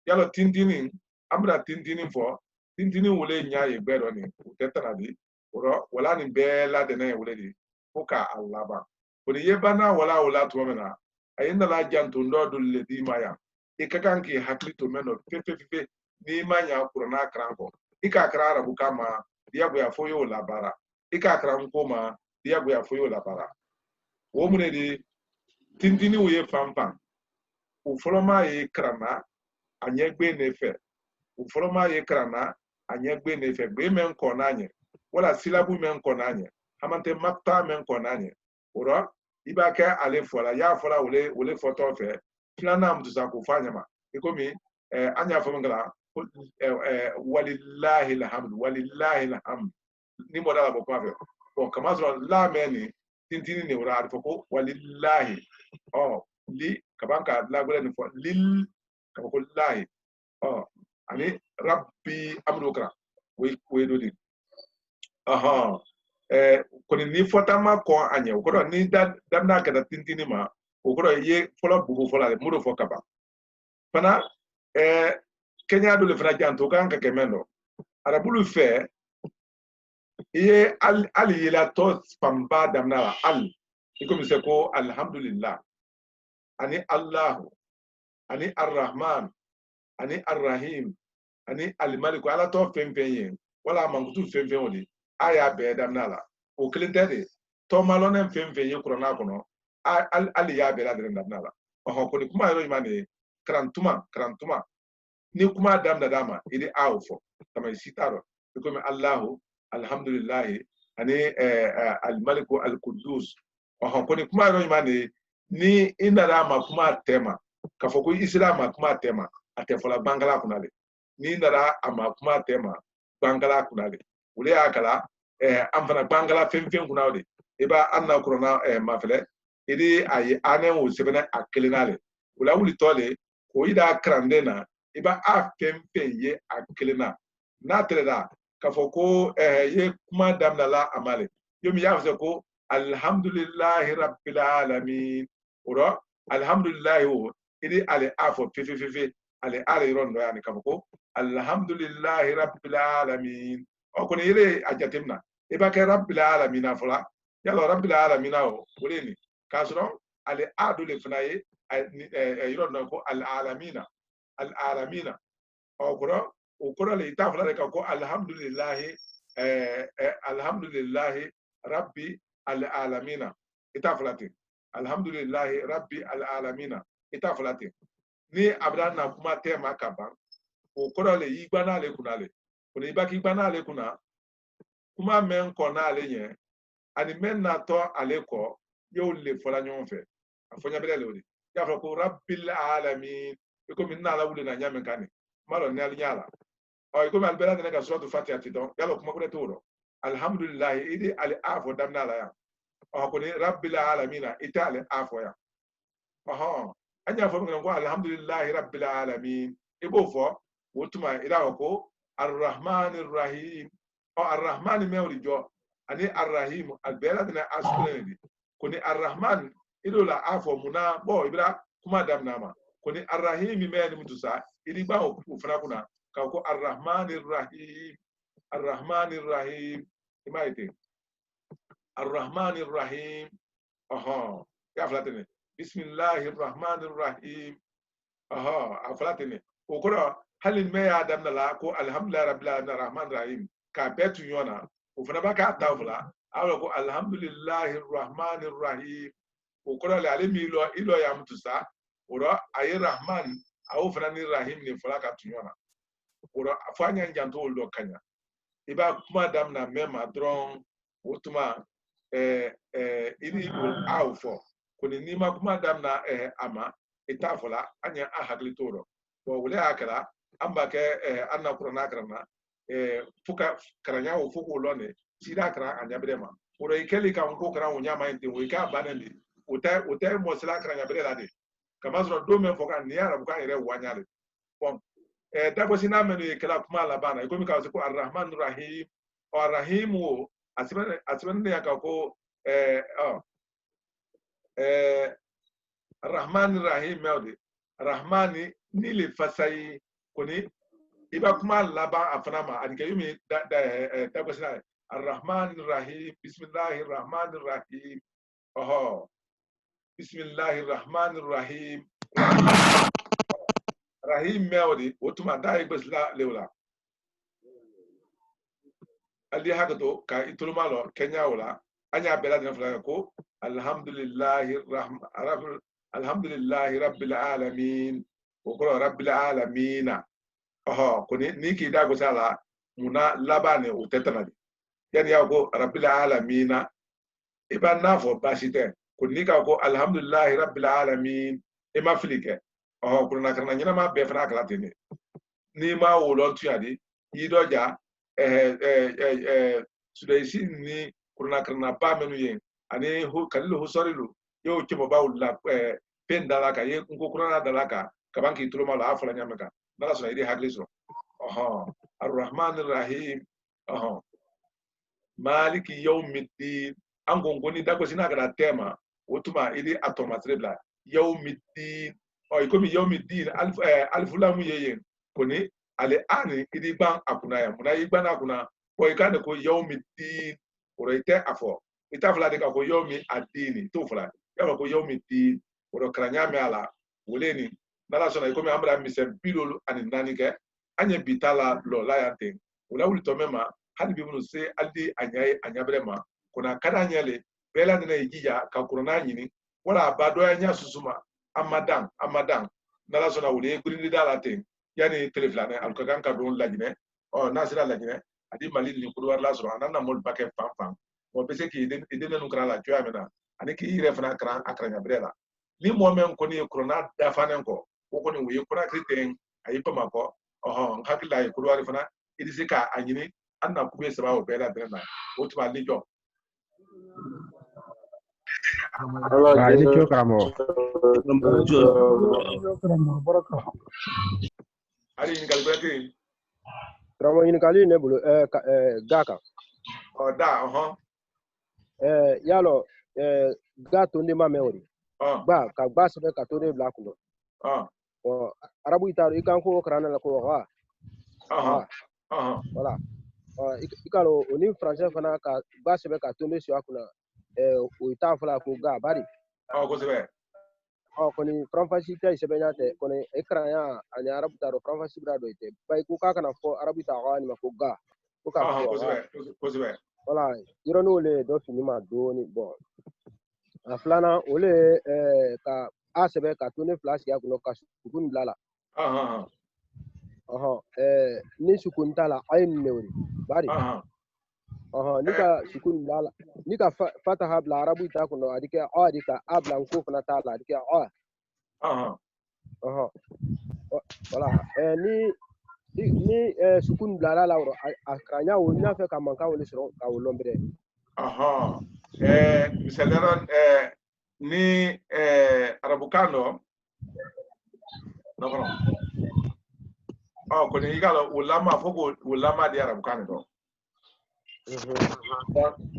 yalo tindini amra tindini fo tindini wole nyaye gbero ni utetana di oro wala ni bela de na wole di fuka allaba koni yebana wala to mena ayinda la janto ndodu ledi maya ikakanki hakli to meno pepe ni manya kurana kranko ika krara bukama diabu ya foyo labara ika kranko ma diabu ya foyo labara wo mune di tindini uye pampa ufoloma ye krana anyegbe nefe ufoloma ye krana anyegbe nefe gbe men konanye wala silabu men konanye hamante makta men konanye oro iba ke ale fola ya fola wole foto fe filana mtu sa kufanya ikomi anya fo ngala walillahi alhamd ni modala bo kwa fe bon kama so la meni tintini ne wura fo walillahi li kabanka la gole ni fo lil kabako lahi ani rabbi amrukra we do di koni ni fotama ko anye ko ni damna kada tintini ma ko ye fola bugu fola le mudo fo kaba pana kenya do le fana janto kan ka kemendo arabulu fe ye al yela to pamba damna al iko mi se ko alhamdulillah ani allah ani arrahman ani arrahim ani almalik ala to femfenye wala mangutu femfen wodi aya be damnala o klintede to malone femfenye kurana kono ali ya be la damnala ko ni kuma yoro mane krantuma ni kuma dama idi awfo kama sitaro ko mi allah alhamdulillah ani almalik alquddus ko ni kuma yoro mane ni inara ma kuma tema kafoko islam kuma tema ate fola bangala kunale ni ndara ama kuma tema bangala kunale ule akala amfana bangala femfen kunale eba anna kurona mafele idi ayi ane wo sebena akelinale ula wuli tole ko ida krandena eba a femfen ye akelina na teleda kafoko ye kuma damnala amale yomi yafse ko alhamdulillahi rabbil alamin oro alhamdulillah idi ale afo fefe ale ron do yani kafako alhamdulillahi rabbil alamin o kono yele ajatemna e ba ke rabbil alamin afla yalo rabbil alamin o woleni kasro ale adu le fnaye ron do ko al alamina o kono le tafla le ko alhamdulillahi alhamdulillahi rabbi al alamina itaflati alhamdulillahi rabbi al alamina itaflati ni abdan na kuma tema kaba o kodo le yigbana le kunale ko ni baki gbana le kuna kuma men ko na le yen ani men na to ale ko yo le fola nyon fe afonya bele le odi ya fa ko rabbil alamin ko min na la wule na nyame kane malo ne nyala o ko mal bela ne ka suratu fatiha ti don yalo kuma ko ne toro alhamdulillah idi al afo damna la ya o ko ni rabbil alamin itale afo ya anya fo ngam ko alhamdulillahi rabbil alamin ibo fo wotuma ila ko arrahmanir rahim arrahman mewri jo ani arrahim albela dina asbeleni koni arrahman idola afo muna bo ibra kuma damnama koni arrahim meni mutusa ili ba o fana kuna ka ko arrahmanir rahim imaite arrahmanir rahim ya flatene bismillahir rahmanir rahim aflatene okoro halin me adam la ko alhamdulillah rabbil alamin rahman rahim ka betu yona ofana baka tawla awo ko alhamdulillahir rahmanir rahim okoro le alimi ilo ya mutusa oro ayi rahman awo fana ni rahim ni falaka tunyona oro afanya njanto lo kanya iba kuma dam na mema dron utuma ini awfo kuni nima kuma dam na ama itafola anya ahaglitoro bo wule akara amba ke anna kurana karana fuka karanya o fuko lone sida kara anya brema oro ikeli ka unko kara unya mainte we ka banandi utai mo sila karanya brela de kama zro do men foka ni ara buka ire wanyale bon dabo sina menu ikela kuma la bana ikomi ka ko arrahman rahim o rahim wo asiben ne yakako arrahman rahim mewde rahmani nili fasai koni iba kuma laba afanama adike yumi dabo sina arrahman rahim bismillahir rahmanir rahim bismillahir rahmanir rahim rahim mewdi wotuma dai besla lewla aldi hagato ka itulumalo kenya wala anya bela dina fula ko alhamdulillahi rabbil alamin ko rabbil alamin koni niki dago sala muna labane o tetanade yani yago rabbil alamin iba nafo basite ko ni ka ko alhamdulillahi rabbil alamin e ma filike kurna karna nyina ma be fana kala tene ni ma wolon tuyadi yidoja sudaysi ni kurna karna ba menu yen ani kalilu husorilu yo kibo bawla pen dalaka ye ko kurna dalaka kabanki tuloma la afala nyamaka nala sona ide hagliso arrahmanir rahim maliki yawmiddin angongoni dako sina kada tema wotuma ili atomatrebla yawmiddin ikomi yawmiddin alfulamu yeyen koni ale ani ili ban akuna ya muna ibana akuna ikane ko yawmiddin oroite afo itafla de ko yawmi adini tufla yaba ko yawmiddin oro kranya me ala woleni nala sona ikomi amra mise bilolo ani nanike anye bitala lo la yante wala wuli to mema hadi bi bunu se aldi anyabrema kuna kada nyale bela dina yijija ka kurona nyini wala bado ya nya susuma amadan nala sona wuli gurindi dala te yani teleflane alkagan ka don lajine nasira lajine adi mali ni kudu warla sura anana mol bake fam mo bese ki idene nu krala tuya mena ani ki ire fana kran akranya brela ni mo men ko ni kurona da fanen ko ni wi kuna kriten ayi pama ko hakila yi kudu warifana idisi ka anyini anna kube saba o bela drena otuma lijo Ini cuy kamu. ari ni galbati Kamu ini kali ini bulu gaka. Yalo gato ndi mame ori. Ba ka basa be katone blakulo. Arabu itaru ikan ko karana la ko wa. Voilà. Ikalo oni français fana ka basa be katone si akuna o ita fala ko ga bari. Ko sebe. Koni français tay sebe nyate koni ekranya anya arabu taro français brado ite. Bai ko ka kana fo arabu ta wa ni ma ko ga. Ko ka ko sebe. Voilà, ironu ole do fini ma do ni bon. Aflana ole ka asebe ka tone flash ya kuno ka sukun blala. Ni sukun tala ayin newri. Bari. Nika sukun blala. Nika fataha bla arabu ta kuno adike adika abla ko fana tala adike Voilà, ni sukun blala la woro akranya wo na fe ka manka wo soro ka wo lombre misalera ni arabukano no ko ni igalo ulama fogo ulama di arabukano do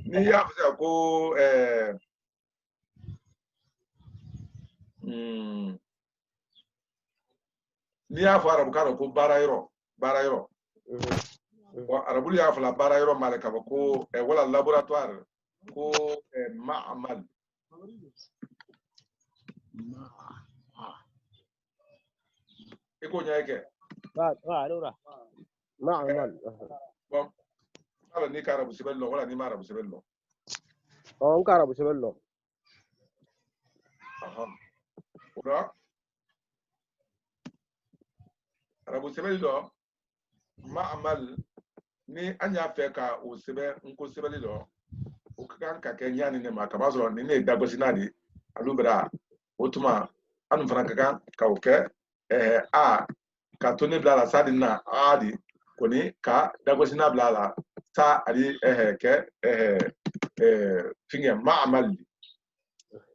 ni ya fa ko ni ya fa arabukano ko barayro arabul ya fala barayro male ka ko wala laboratoire ko ma'amal iko nyake dora ma'amal bon ala ni karabu sibello wala ni marabu sibello on karabu sibello ora arabu sibello ma'amal ni anya fe ka o sibe nko sibello o kan ka ke nyani ne ma ka baso ni ne dagosi nadi alubra otuma anu fana ka o ke ka tone blala sadi na adi koni ka dagosi na blala sa adi ke finge ma'amal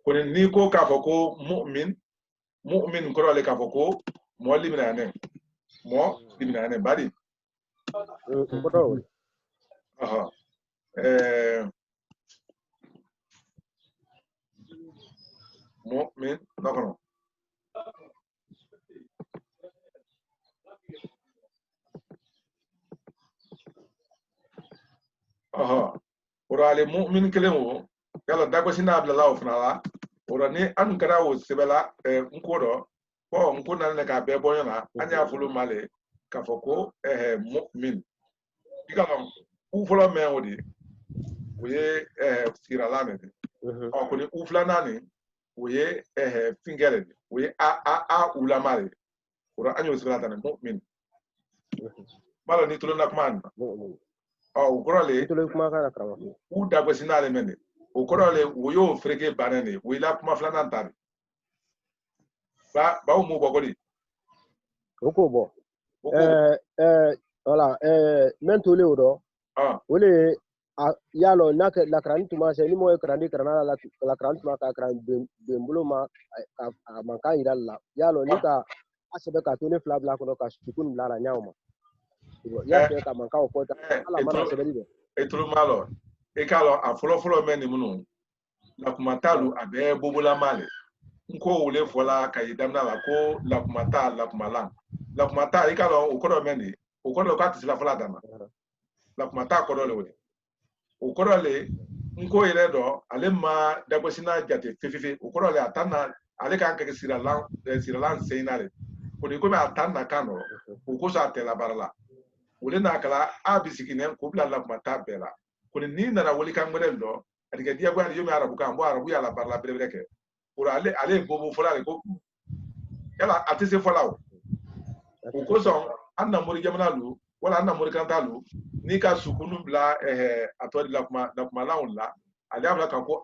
koni ni ko ka foko mu'min ko le ka foko mo limina ne bari mu'min no ora ale mu'min kelemo yalla dago sina abla law fnala ora ni an kana wo sebela nkodo ko nkona ne ka be boyona anya fulu male ka foko mu'min digalo u folo me wodi we siralane ko ni u flanani we fingere we a ulamale ora anyo sebela tan mu'min malo ni tulona kman gorale tulu kuma kana kama u dago sinale mende o korole wo yo frege banane wo ila kuma flana ntari ba o mo bogodi oko bo voilà mentole odo ole yalo nak la kran tuma se ni mo kran di kran la kran tuma ka kran bembulo ma man ka idalla yalo ni ka asebe ka tone flabla ko ka sukun la nyauma ya ke ka man ka ko ta ala mana se beli etulu malo e kalo a folo meni munu la kumatalu abe bobola male nko wole fola ka idamna la ko la kumata e kalo o kodo meni o kodo ka tisla fola dama la kumata kodo le wole o kodo le nko ire do ale ma dagosina jate fefe o kodo le atana ale kan ke siralan seinale ko de ko me atana kano o ko sa tela barala wole na kala abisikine ko bla la kumata bela ko ni na wole kan ngere do adiga dia gwa yo me arabu kan bo arabu ya la barla brebe ke pour ale bobo fola le ko yala atise fola o ko so anna mori jamana lu wala anna mori kan talu ni ka sukunu bla atodi la kuma la ale abla kan ko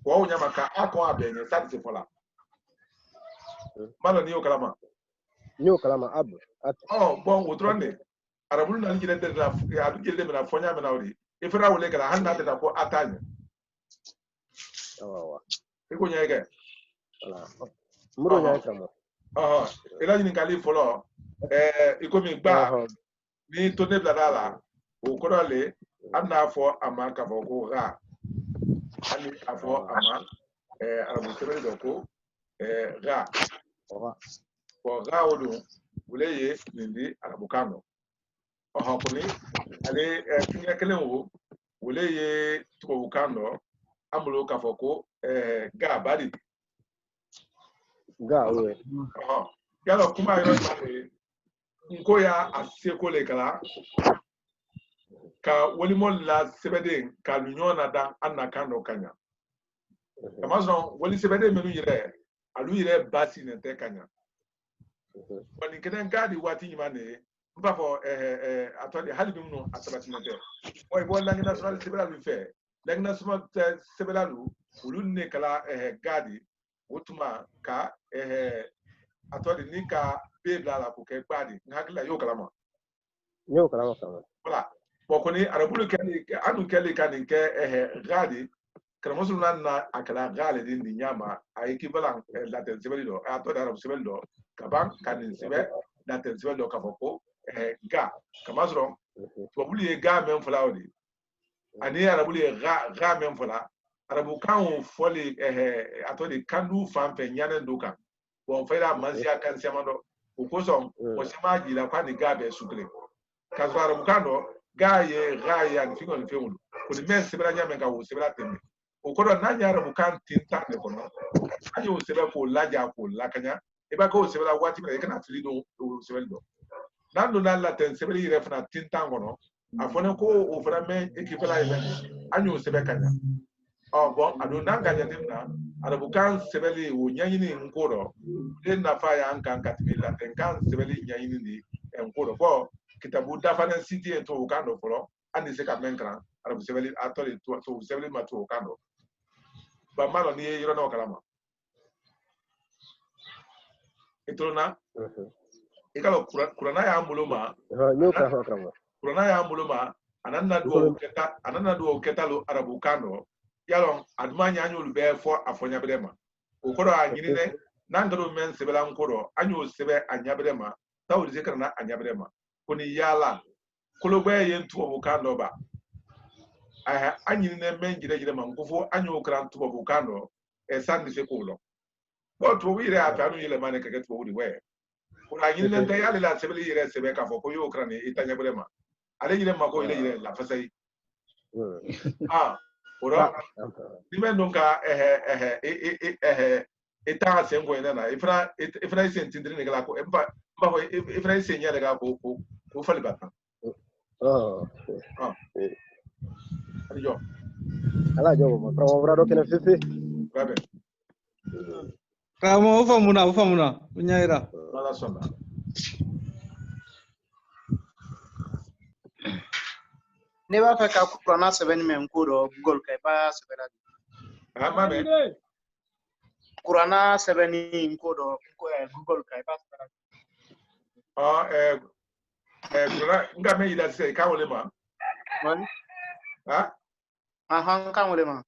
ko nyama ka akon abenye satise fola malo ni o kalama bon wotronde arabu na ngire de la adu gele me na fonya me na ori e fera wole kala hanna de ko atanya e ko nyege voilà muro nya kama ela ni kali folo iko mi gba ni to ne bladala o ko le anna fo ama ka fo ko ga ani afo ama arabu tere do ko ga ko ga odu wole ye nindi arabu kano ko ni ale tinya kelen wo wole ye to kano amulo ka fo ko ga badi ga we yalo kuma yo tare nko ya aseko le kala ka woli mo la sebede ka lunyona da anaka no kanya kamazo woli sebede menu yire alu yire basi ne te kanya wani keden gadi wati nyimane mbafo atodi halibi mno asabati ne te o ibo la national sebela lu fe la national sebela lu ulunne kala gadi wotuma ka atodi ni ka bebla la ko ke gbadi ngakila yo kalama voilà boko ni arabulu kali anu kali kan ke gadi karamosul na akala gale din di nyama a equivalent la tensibeli do atodi arab sebel do kaban kan sebe la tensibel do kafoko ga kamasro to buli ga men fulawdi ani arabulu ga men fula arabu kan foli atodi kandu fampe nyane ndoka bon fera mansia kan semando ukoso osima jila kwani gabe sukle kaswara bukando gaye ni fingo ni fengu kuni men sebra nyame ka wo sebra tembe ukodo na nyara bukan tinta ne kono ayi wo sebra ko laja ko lakanya e ba ko sebra wati be kana tilido o sebra do nando na la ten sebra ire fana tinta ngono afone ko o fara men ekipela ebe anyo sebra kanya bon ado nanga nyatimna arabukan sebeli wo nyanyini nkoro le na fa ya anka katibila tenkan sebeli nyanyini ni nkoro bo kitabu dafana city to kando folo ani se ka menkran arabu sebeli atoli to sebeli ma to kando ba malo ni yiro no kalama etona ikalo kurana ya ambuloma kurana ya ambuloma ananna do ketalo arabu kando yalon admanya anyul be fo afonya brema okoro anyine nangaro men sebela nkoro anyu sebe anya brema tawri zekara na anya brema kuni yala kologbe yentu obukando ba anyine men jire man kufo anyu krantu obukando sandi se kulo but wo wire atanu yele mane kake to wuri we kuna anyine nta yale la sebeli yire sebe ka fo ko yo krani itanya brema ale yire mako yire la fasai ora dime nunca eta sengo ina ifra isen tindri ne gala ko mba ifra isen ya daga ko fali batan ajo ala jogo pro brado kene fifi babe kama ufamuna unyaira wala sonda Ne b'a fɛ ka kuranna sɛbɛnni mɛn ko dɔ Google kan i b'a sɛbɛnna de. Kuranna sɛbɛnni ko dɔ Google kan i b'a sɛbɛnna. Nga me ila se ka wole ma. Kan wole ma.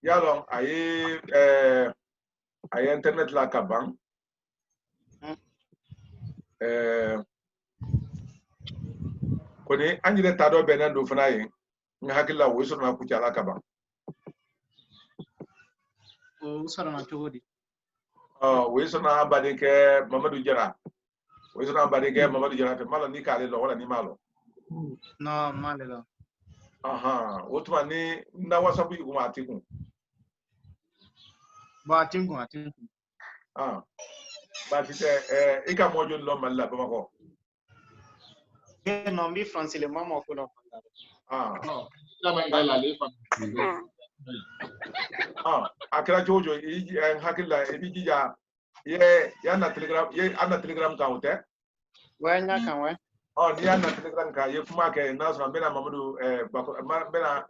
Yalo aye internet la ka ban. Koni anjire tado benen do fana yin nga hakilla wo so na ku jala ka ban. O sara na chodi. Wo so na bade ke Mamadou Jara. Wo so na bade ke Mamadou Jara fe malo ni kale lo wala ni malo. No, male la. Otuma ni na WhatsApp yi kuma atiku. Ba atiku. Ba tite ika mojo lo malla ba ko. Non mi français le mama ko la. No. Kama ngala le fa. Akira jojo hakilla ebiji ya na telegram ka hote. Wa nya kan wa. Ni ya na telegram ka ye kuma ke nasra bena Mamadou bena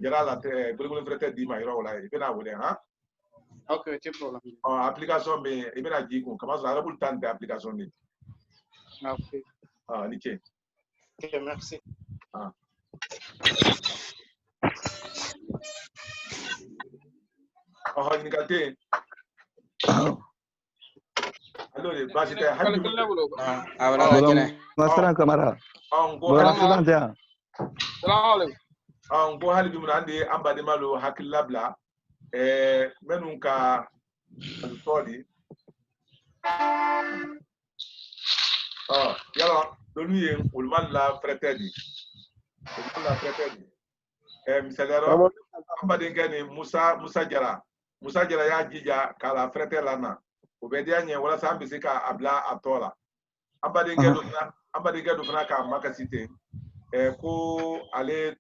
Jara Gulgul Frete di ma yoro wala bena wole Okay, c'est problème. Application be bena jiku kama so arabul tante application ni. Okay. Nickel. Okay, merci. Ni kate. Allora, basi te hadi. Masran kamara. Bora sudan ta. Salaam alaikum. Ngo hali bi mun ande ambade malo hakilla bla menun ka todi. Yalo donu yen ulman la pretedi. Misalero ambade ngani Musa Jara. Musa Jara ya jija kala frete lana. Obedia nye wala sambi sika abla atola. Ambade ngado fana ka makasite. Ko ale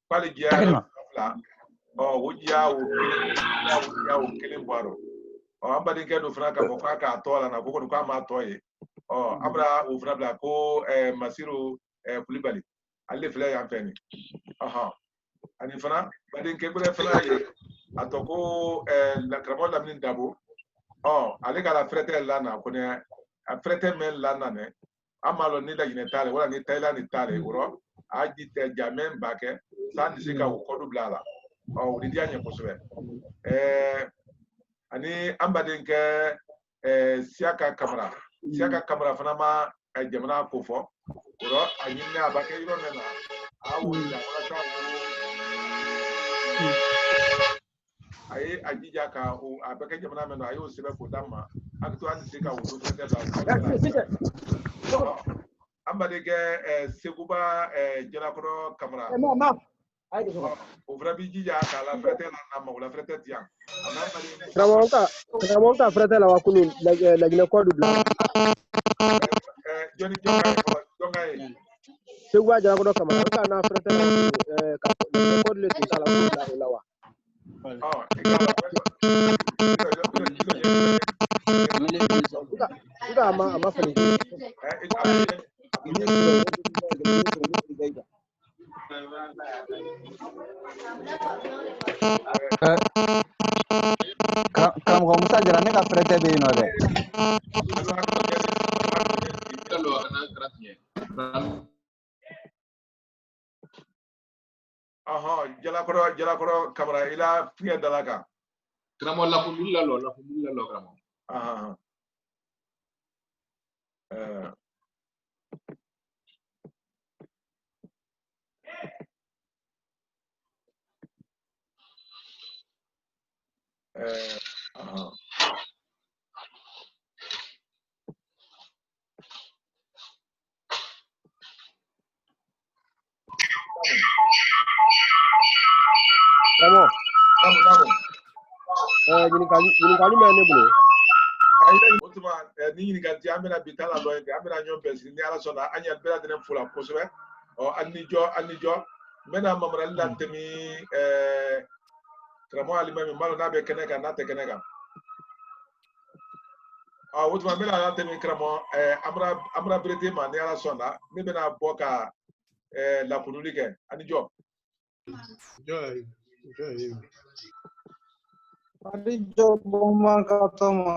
pale dia la wujia wo kelen baro ambadi ke do fraka ko ka atola na ko ko ma atoye abra wo frabla ko Masiru Kulibali alle fele ya feni ani fana badin ke bure fana ye atoko la kramo la min dabo ale kala frete lana ko ne a frete men lana ne amalo ni da yinetale wala ni Thailand ni tale woro aji te jamen bake san sika ko do blala di dianya ko sobe ani ambade ke siaka kamera fana ma jamana ko fo woro anyine abake yiro nena awula wala ta ayi ajija ka o abake jamana mena ayo sebe ko dama akto an sika wo do fete la ambade ke seguba jalakoro kamera o vrabi jija kala frete na ma wala frete tian Ramonka frete la wakunu la gina ko dubla Johnny Jongai seguba jalakoro kamera ka na frete la ka ko le tisala ko la wa ama fani kam ko Musa Jara ne ka frete be no de jalakoro kamera ila fiye dalaka Kramo la fundilla lo kramo. Kali me ne bro. Otuma ni ni ganti amena bitala lo ende amena nyon pesi ni ala sona anya bela de fula kosobe o annijo mena mamra la temi kramo alima mi malo na be keneka na te keneka otuma mena la temi kramo amra brete ma ni ala sona ni bena boka lakunuli kɛ ani jɔ Adi jɔ bɔnman ka tɔma